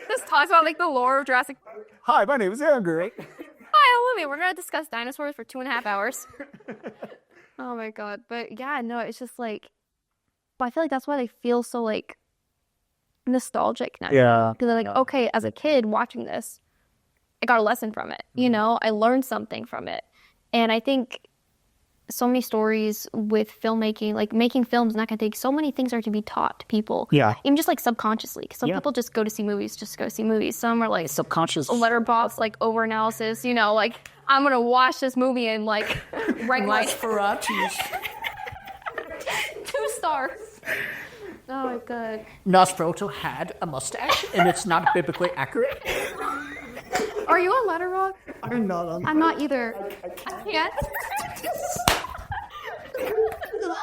This talks about like the lore of Jurassic Park. Hi, my name is Andrew. Hi, Olivia. We're gonna discuss dinosaurs for 2.5 hours. Oh my god. But yeah, no, it's just like, but I feel like that's why they feel so like nostalgic now. Yeah. Because they're like, okay, as a kid watching this, I got a lesson from it. You know, I learned something from it. And I think so many stories with filmmaking, like making films and that kind of thing, so many things are to be taught to people. Yeah. Even just like subconsciously. Because some people just go to see movies, just go see movies. Some are like subconscious letterbox, like over analysis, you know, like I'm going to watch this movie and like rank my 2 stars. Oh my god. Nosferatu had a mustache, and it's not biblically accurate. Are you on Letterboxd? I'm not on. I'm not either. I can't.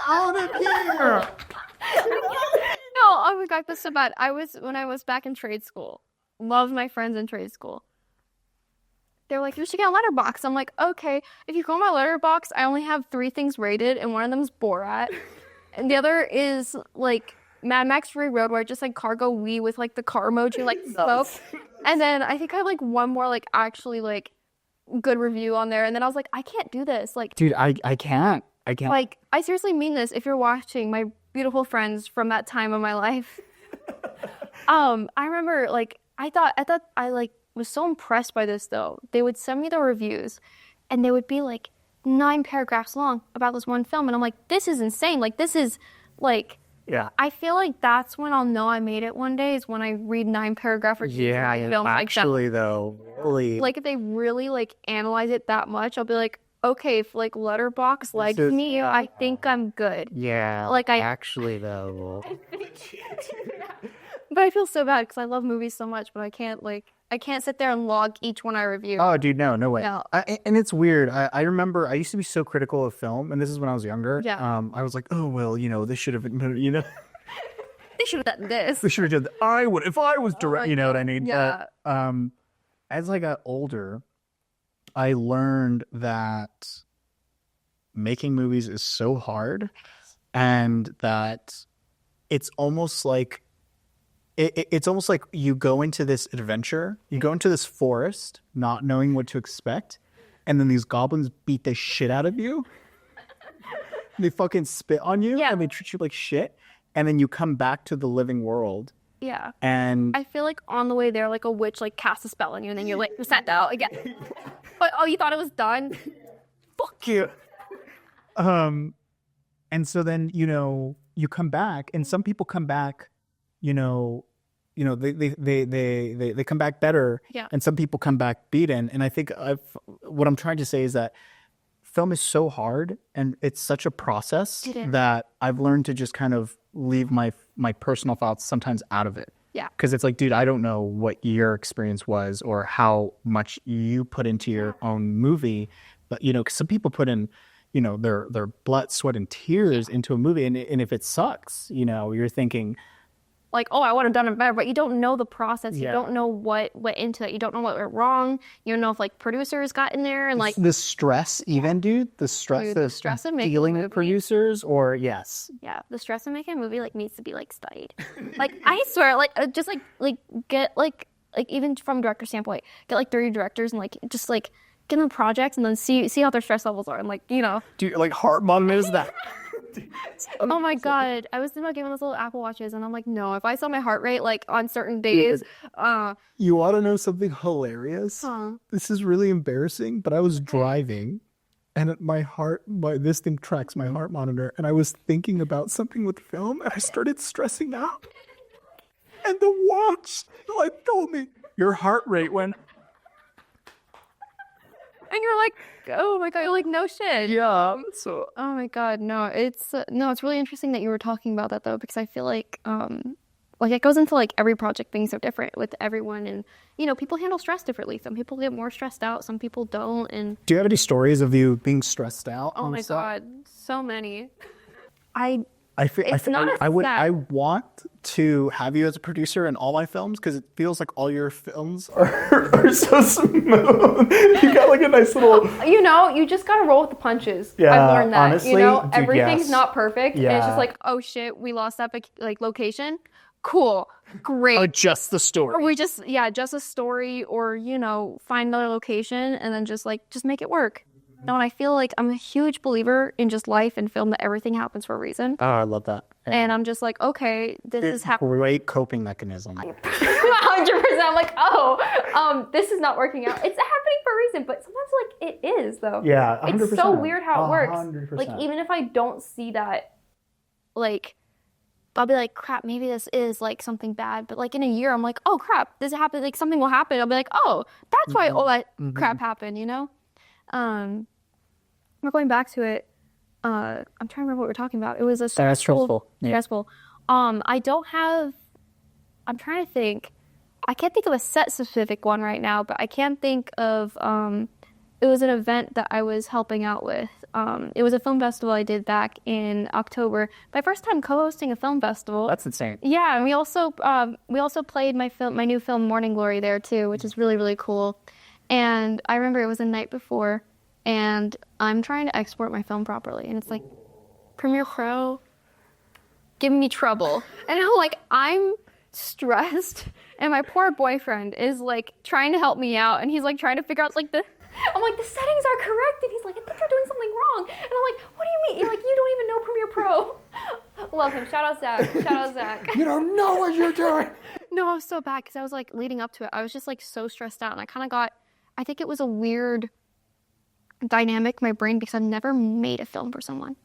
Out of here! No, oh my god, that's so bad. When I was back in trade school, loved my friends in trade school. They were like, you should get on Letterboxd. I'm like, okay. If you go on my Letterboxd, I only have 3 things rated, and one of them is Borat, and the other is like Mad Max Fury Road, where I just like cargo wee with like the car emoji, like smoke. And then I think I have like one more like actually like good review on there. And then I was like, I can't do this. Like, dude, I can't. Like, I seriously mean this. If you're watching, my beautiful friends from that time of my life. I remember like I thought I like was so impressed by this though. They would send me the reviews, and they would be like 9 paragraphs long about this one film, and I'm like, this is insane. Like, this is like. Yeah. I feel like that's when I'll know I made it one day, is when I read 9-paragraph reviews of films actually, like that. Though, really... Like, if they really, like, analyze it that much, I'll be like, okay, if, like, Letterboxd likes me, I think I'm good. Yeah. Like, actually, though... But I feel so bad, because I love movies so much, but I can't sit there and log each one I review. Oh, dude, no way. No. And it's weird. I remember I used to be so critical of film, and this is when I was younger. Yeah. I was like, oh, well, you know, this should have been, you know. They should have done this. They should have done that. I would, if I was direct, you know what I mean? Yeah. As I got older, I learned that making movies is so hard, and that it's almost like it's almost like you go into this adventure, you go into this forest not knowing what to expect, and then these goblins beat the shit out of you. They fucking spit on you Yeah. and they treat you like shit. And then you come back to the living world. Yeah. And I feel like on the way there, like a witch like casts a spell on you and then you're like sent out again. But oh, you thought it was done? fuck you. And so then, you come back, and some people come back, they come back better. Yeah. And some people come back beaten. And I think what I'm trying to say is that film is so hard and it's such a process that I've learned to just kind of leave my personal thoughts sometimes out of it. Yeah. Because it's like, dude, I don't know what your experience was or how much you put into your own movie. But, 'cause some people put in, their blood, sweat, and tears into a movie. And if it sucks, you're thinking, like, oh, I would have done it better, but you don't know the process. You don't know what went into it. You don't know what went wrong. You don't know if like producers got in there and like the stress, even, dude, the stress of dealing with producers, or yeah, the stress of making a movie like needs to be like studied. Like I swear, like just like get like even from director standpoint, get like 30 directors and like just like get them projects and then see how their stress levels are and like dude, like heart monitors that. Oh my god, I was thinking about getting those little Apple Watches and I'm like, no, if I saw my heart rate like on certain days, you want to know something hilarious? This is really embarrassing, but I was driving and this thing tracks my heart monitor, and I was thinking about something with film and I started stressing out, and the watch like told me your heart rate went. And you're like, oh my god, you're like, no shit. Yeah. So. Oh my god, no, it's really interesting that you were talking about that though, because I feel like it goes into like every project being so different with everyone, and people handle stress differently. Some people get more stressed out, some people don't. And do you have any stories of you being stressed out? Oh my god, so many. I want to have you as a producer in all my films because it feels like all your films are so smooth. You got like a nice little. You just gotta roll with the punches. Yeah, I've learned that. Honestly, dude, everything's not perfect, yeah. and it's just like, oh shit, we lost that like location. Cool, great. Adjust the story. Or we just a story, or find another location and then just make it work. No, and I feel like I'm a huge believer in just life and film, that everything happens for a reason. Oh, I love that. And I'm just like, okay, this is happening. Great coping mechanism. 100%. I'm like, this is not working out. It's happening for a reason, but sometimes like it is though. Yeah, 100%. It's so weird how it works. 100%. Like even if I don't see that, like I'll be like, crap, maybe this is like something bad. But like in a year, I'm like, oh crap, this happened. Like something will happen. I'll be like, oh, that's why all that crap happened. We're going back to it. I'm trying to remember what we're talking about. It was a stressful. I don't have. I'm trying to think. I can't think of a set specific one right now, but I can think of. It was an event that I was helping out with. It was a film festival I did back in October. My first time co-hosting a film festival. That's insane. Yeah, and we also played my new film Morning Glory there too, which is really really cool. And I remember it was the night before. And I'm trying to export my film properly. And it's like, Premiere Pro, giving me trouble. And I'm stressed. And my poor boyfriend is like trying to help me out. And he's like trying to figure out I'm like, the settings are correct. And he's like, I think you're doing something wrong. And I'm like, what do you mean? You're like, you don't even know Premiere Pro. Love him. Shout out Zach. You don't know what you're doing. No, I was so bad because I was like leading up to it. I was just like so stressed out. And I think it was a weird dynamic in my brain because I've never made a film for someone,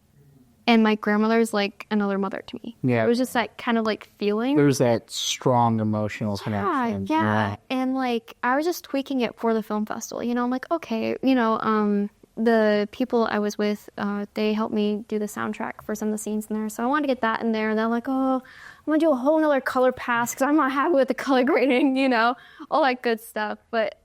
and my grandmother's like another mother to me. Yeah, it was just that kind of like feeling. There's that strong emotional connection. Yeah. And like I was just tweaking it for the film festival. I'm like, okay, the people I was with, they helped me do the soundtrack for some of the scenes in there, so I wanted to get that in there. And they're like, oh, I'm gonna do a whole nother color pass because I'm not happy with the color grading, all that good stuff. But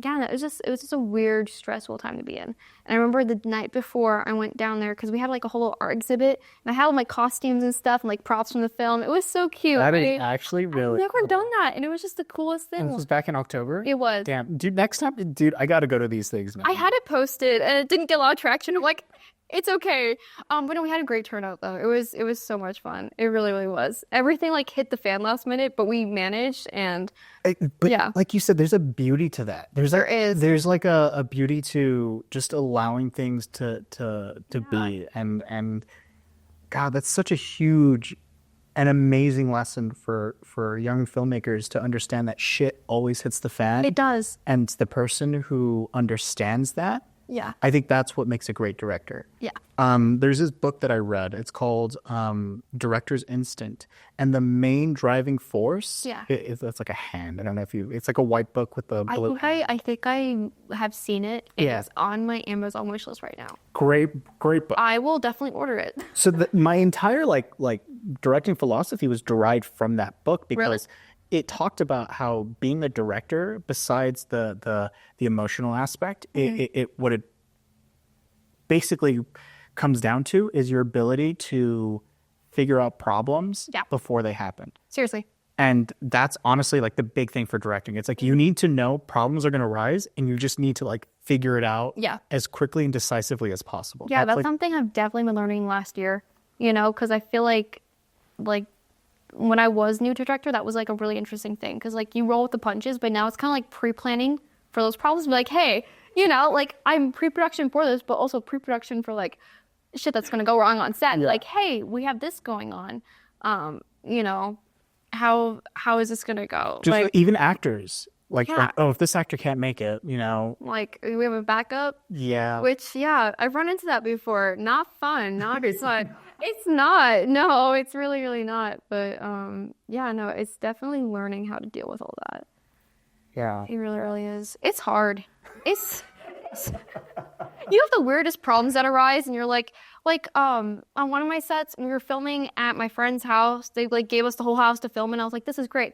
yeah, it was just a weird, stressful time to be in. And I remember the night before I went down there because we had like a whole little art exhibit, and I had all my costumes and stuff and like props from the film. It was so cute. That is actually really. I've never done that, and it was just the coolest thing. And this was back in October. It was. Damn, dude. Next time, dude, I got to go to these things now. I had it posted, and it didn't get a lot of traction. I'm like, It's okay. But no, we had a great turnout though. It was so much fun. It really, really was. Everything like hit the fan last minute, but we managed and But yeah. like you said, there's a beauty to that. There is. There's like a beauty to just allowing things to be. And God, that's such a huge and amazing lesson for young filmmakers to understand that shit always hits the fan. It does. And the person who understands that, Yeah. I think that's what makes a great director. Yeah. There's this book that I read. It's called Director's Instinct, and the main driving force. Yeah. It's like a hand. I don't know if you. It's like a white book with the. I think I have seen it. Yeah. It's on my Amazon wish list right now. Great book. I will definitely order it. So my entire like directing philosophy was derived from that book because. Really? It talked about how being a director, besides the emotional aspect, what it basically comes down to is your ability to figure out problems before they happen. Seriously. And that's honestly like the big thing for directing. It's like you need to know problems are going to rise, and you just need to like figure it out as quickly and decisively as possible. Yeah, that's like, something I've definitely been learning last year. You know, because I feel like when I was new to director, that was like a really interesting thing because like you roll with the punches, but now it's kind of like pre-planning for those problems. Be like, hey, you know, like I'm pre-production for this, but also pre-production for like shit that's gonna go wrong on set. Yeah. Like, hey, we have this going on. You know, how is this gonna go? Just like, even actors. Like, oh, if this actor can't make it, you know. Like, we have a backup. Yeah. Which, I've run into that before. Not fun. Not fun. It's not. No, it's really, really not. But, no, it's definitely learning how to deal with all that. Yeah. It really, really is. It's hard. It's you have the weirdest problems that arise, and you're like, on one of my sets, we were filming at my friend's house. They, like, gave us the whole house to film, and I was like, this is great.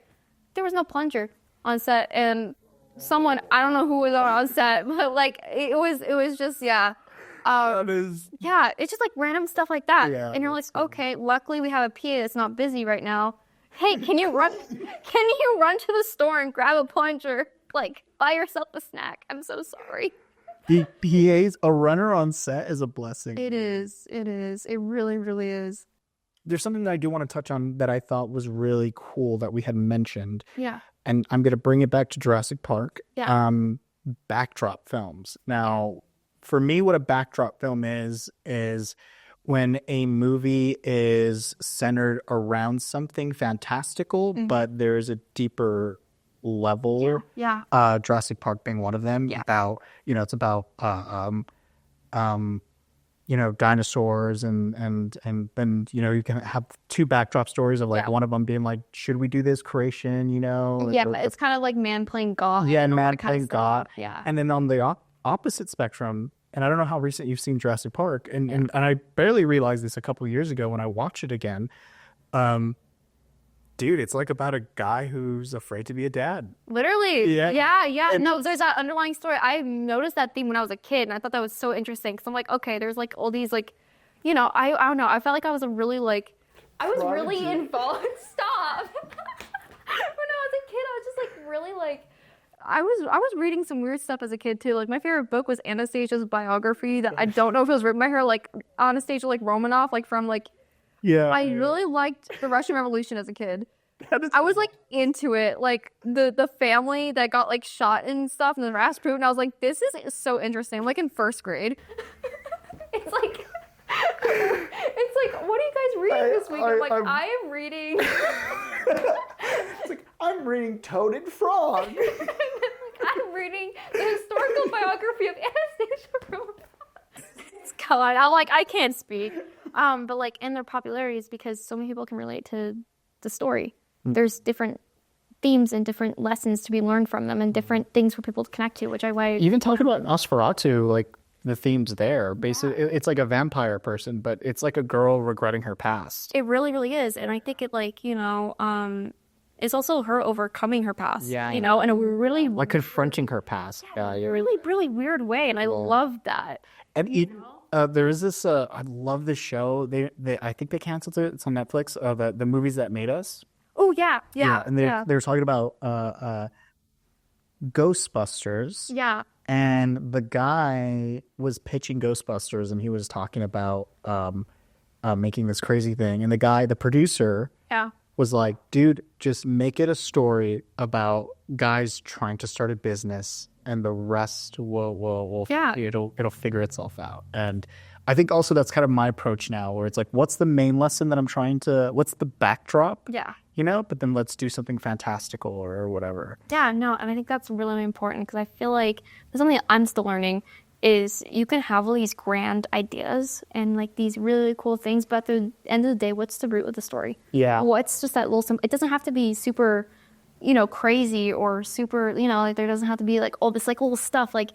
There was no plunger on set, and someone, I don't know who was on set, but like it was just it's just like random stuff like that, and you're like, okay, luckily we have a PA that's not busy right now. Hey, can you run to the store and grab a plunger, like buy yourself a snack? I'm so sorry. The PA's, a runner on set is a blessing. It is it really, really is. There's something that I do want to touch on that I thought was really cool that we had mentioned. Yeah. And I'm going to bring it back to Jurassic Park. Yeah. Backdrop films. Now, for me, what a backdrop film is when a movie is centered around something fantastical, but there's a deeper level. Yeah. Jurassic Park being one of them. Yeah. About, it's about dinosaurs and then, you can have two backdrop stories of like one of them being like, should we do this creation, Yeah, but it's kind of like man playing God. Yeah, and man playing God. Yeah. And then on the opposite spectrum, and I don't know how recent you've seen Jurassic Park, and I barely realized this a couple of years ago when I watched it again. Dude, it's like about a guy who's afraid to be a dad. Literally. Yeah. No, there's that underlying story. I noticed that theme when I was a kid, and I thought that was so interesting. Because I'm like, okay, there's like all these like, I don't know. I felt like I was really involved. Stop. When I was a kid, I was just like really like, I was reading some weird stuff as a kid too. Like my favorite book was Anastasia's biography. That I don't know if it was written by her, like Anastasia like Romanoff, like from like. Yeah. I really liked the Russian Revolution as a kid. I was like into it, like the family that got like shot and stuff, and the Rasputin. I was like, this is so interesting. I'm like in first grade. It's like, what are you guys reading this week? I'm like, I am reading. It's like I'm reading Toad and Frog. I'm reading the historical biography of Anastasia Romanoff. God, I'm like, I can't speak. But like, and their popularity is because so many people can relate to the story. There's different themes and different lessons to be learned from them, and different things for people to connect to, which I even talking about Nosferatu, like the themes there. Basically, it's like a vampire person, but it's like a girl regretting her past. It really, really is, and I think it like it's also her overcoming her past. Yeah, in a really like confronting her past. Yeah, really, really weird way, and I love that. And there is this. I love this show. They I think they canceled it. It's on Netflix. The movies that made us. Oh yeah. And they were talking about Ghostbusters. Yeah. and the guy was pitching Ghostbusters, and he was talking about making this crazy thing. And the producer, was like, dude, just make it a story about guys trying to start a business, and the rest will it'll figure itself out. And I think also that's kind of my approach now, where it's like, what's the main lesson that I'm trying to, what's the backdrop? Yeah. You know, but then let's do something fantastical or whatever. Yeah, no, and I think that's really important, because I feel like there's something I'm still learning is you can have all these grand ideas and like these really cool things, but at the end of the day, what's the root of the story? Yeah. What's just that little, it doesn't have to be super, crazy or super, like there doesn't have to be like all this like little stuff. Like,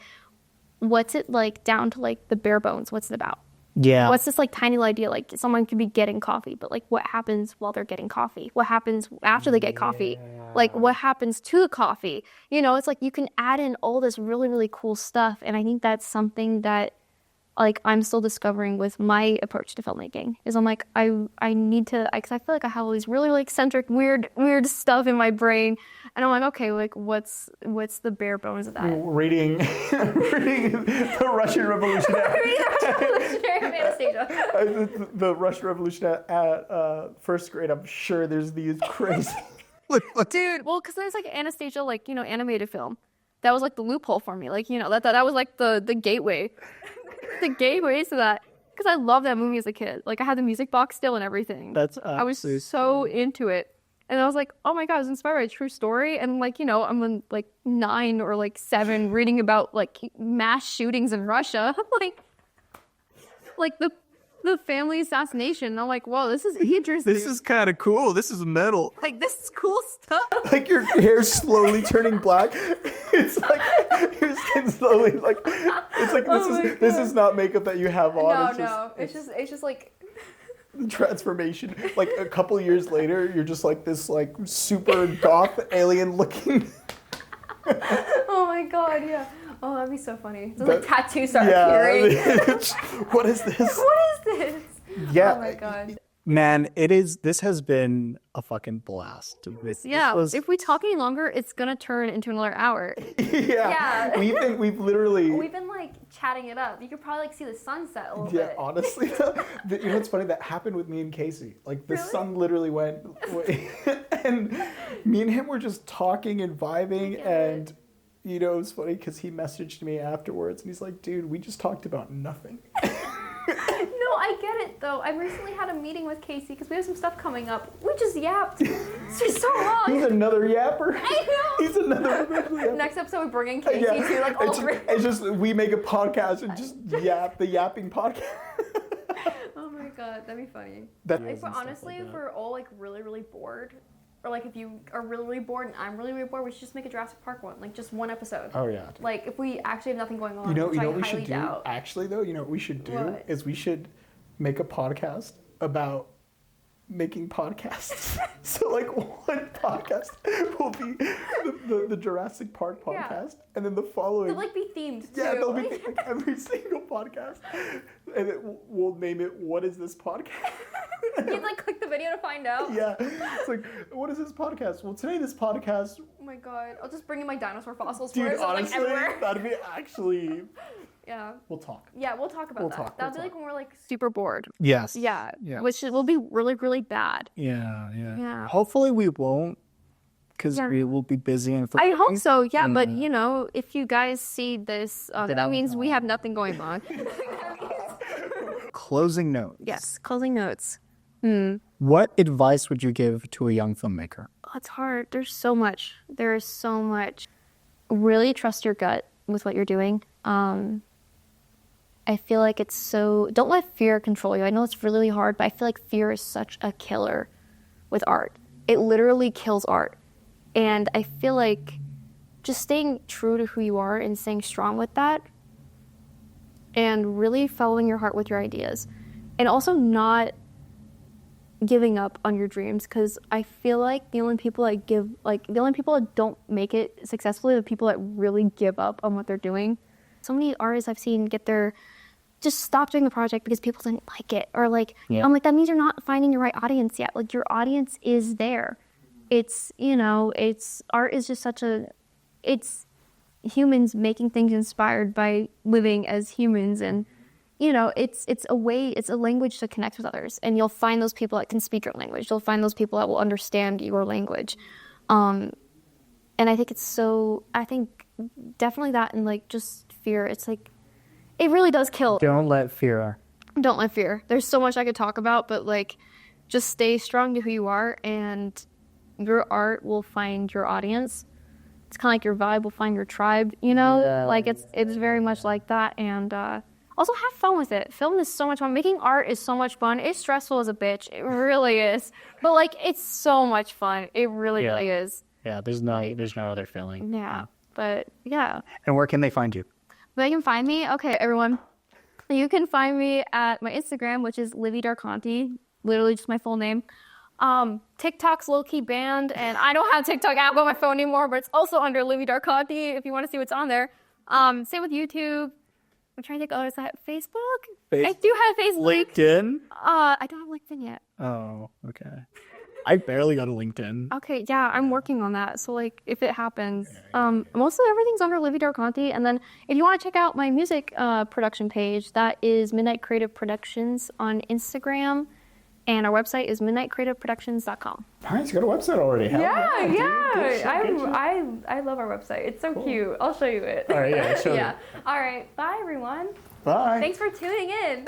what's it like down to like the bare bones? What's it about? Yeah. What's this like tiny little idea? Like someone could be getting coffee, but like what happens while they're getting coffee? What happens after they get coffee? Like what happens to the coffee? It's like you can add in all this really, really cool stuff. And I think that's something that like I'm still discovering with my approach to filmmaking is I'm like, I need to, because I feel like I have all these really like eccentric, weird stuff in my brain. And I'm like, okay, like what's the bare bones of that? Reading the Russian Revolution. The Russian Revolution at first grade, I'm sure there's these crazy... Dude, well, because there's like Anastasia, like, animated film. That was like the loophole for me. Like, that was like the gateway. The gateway to that. Because I loved that movie as a kid. Like, I had the music box still and everything. I was so into it. And I was like, oh my God, I was inspired by a true story. And like, I'm like 9 or like 7 reading about like mass shootings in Russia. like the family assassination. And I'm like, whoa, this is interesting. This is kind of cool. This is metal. Like, this is cool stuff. Like your hair's slowly turning black. It's like your skin's slowly like. It's like this is not makeup that you have on. It's just like the transformation. Like a couple years later, you're just like this like super goth alien looking. Oh my God, yeah. Oh, that'd be so funny. So like tattoos start appearing. What is this? What is this? Yeah. Oh my God. Man, this has been a fucking blast. If we talk any longer, it's gonna turn into another hour. Yeah. We've been like chatting it up. You could probably like see the sunset a little bit. Yeah, honestly. What's funny? That happened with me and Casey. Like the sun literally went away. And me and him were just talking and vibing, and it was funny because he messaged me afterwards and he's like, dude, we just talked about nothing. No, I get it though. I recently had a meeting with Casey because we have some stuff coming up. We just yapped for so long. He's another yapper. I know. He's another yapper. Next episode, we bring in Casey to like all three. It's just we make a podcast and just yap, the yapping podcast. Oh my God, that'd be funny. Honestly, if we're all like really, really bored, or like if you are really, really bored and I'm really, really bored, we should just make a Jurassic Park one, like just one episode. Oh yeah. Like if we actually have nothing going on, you know what we doubt. should do? Actually though, what we should do is we should make a podcast about making podcasts. So like one podcast will be the Jurassic Park podcast, and then the following they'll like be themed too. Yeah, they'll be like every single podcast, and we'll name it "What Is This Podcast?" You'd like click the video to find out. Yeah, it's like, what is this podcast? Well, today this podcast. Oh my God, I'll just bring in my dinosaur fossils. Dude, for honestly, like, that'd be actually. Yeah. We'll talk. Yeah, we'll talk about that. That'll be like when we're like super bored. Yes. Yeah. Which will be really, really bad. Yeah. Hopefully we won't, because we will be busy. I hope so. Yeah, but if you guys see this, that means we have nothing going on. Closing notes. Yes, closing notes. What advice would you give to a young filmmaker? Oh, it's hard. There's so much. There is so much. Really trust your gut with what you're doing. I feel like don't let fear control you. I know it's really hard, but I feel like fear is such a killer with art. It literally kills art. And I feel like just staying true to who you are and staying strong with that and really following your heart with your ideas. And also not giving up on your dreams, because I feel like the only people that don't make it successfully are the people that really give up on what they're doing. So many artists I've seen just stop doing the project because people didn't like it, or like, I'm like, that means you're not finding your right audience yet. Like, your audience is there. It's art is just humans making things inspired by living as humans. And, you know, it's a language to connect with others. And you'll find those people that can speak your language. You'll find those people that will understand your language. And I think definitely that, and like just fear. It's like, it really does kill. Don't let fear. Don't let fear. There's so much I could talk about, but like, just stay strong to who you are, and your art will find your audience. It's kind of like your vibe will find your tribe, you know? Yeah. Like, it's very much like that. And also have fun with it. Film is so much fun. Making art is so much fun. It's stressful as a bitch. It really is. But like, it's so much fun. It really, really is. Yeah, there's no other feeling. Yeah. But yeah. And where can they find you? They can find me. Okay, everyone. You can find me at my Instagram, which is Livi Darconte, literally just my full name. TikTok's low-key banned, and I don't have TikTok app on my phone anymore, but it's also under Livi Darconte if you want to see what's on there. Same with YouTube. I'm trying to think others. I have Facebook. I do have Facebook. LinkedIn? I don't have LinkedIn yet. Oh, okay. I barely got a LinkedIn. Okay, yeah, I'm working on that. So, like, if it happens, most of everything's under Livi Darconte. And then if you want to check out my music production page, that is Midnight Creative Productions on Instagram. And our website is midnightcreativeproductions.com. All right, you got a website already. I love our website. It's so cute. I'll show you it. All right, yeah, show me. All right, bye, everyone. Bye. Thanks for tuning in.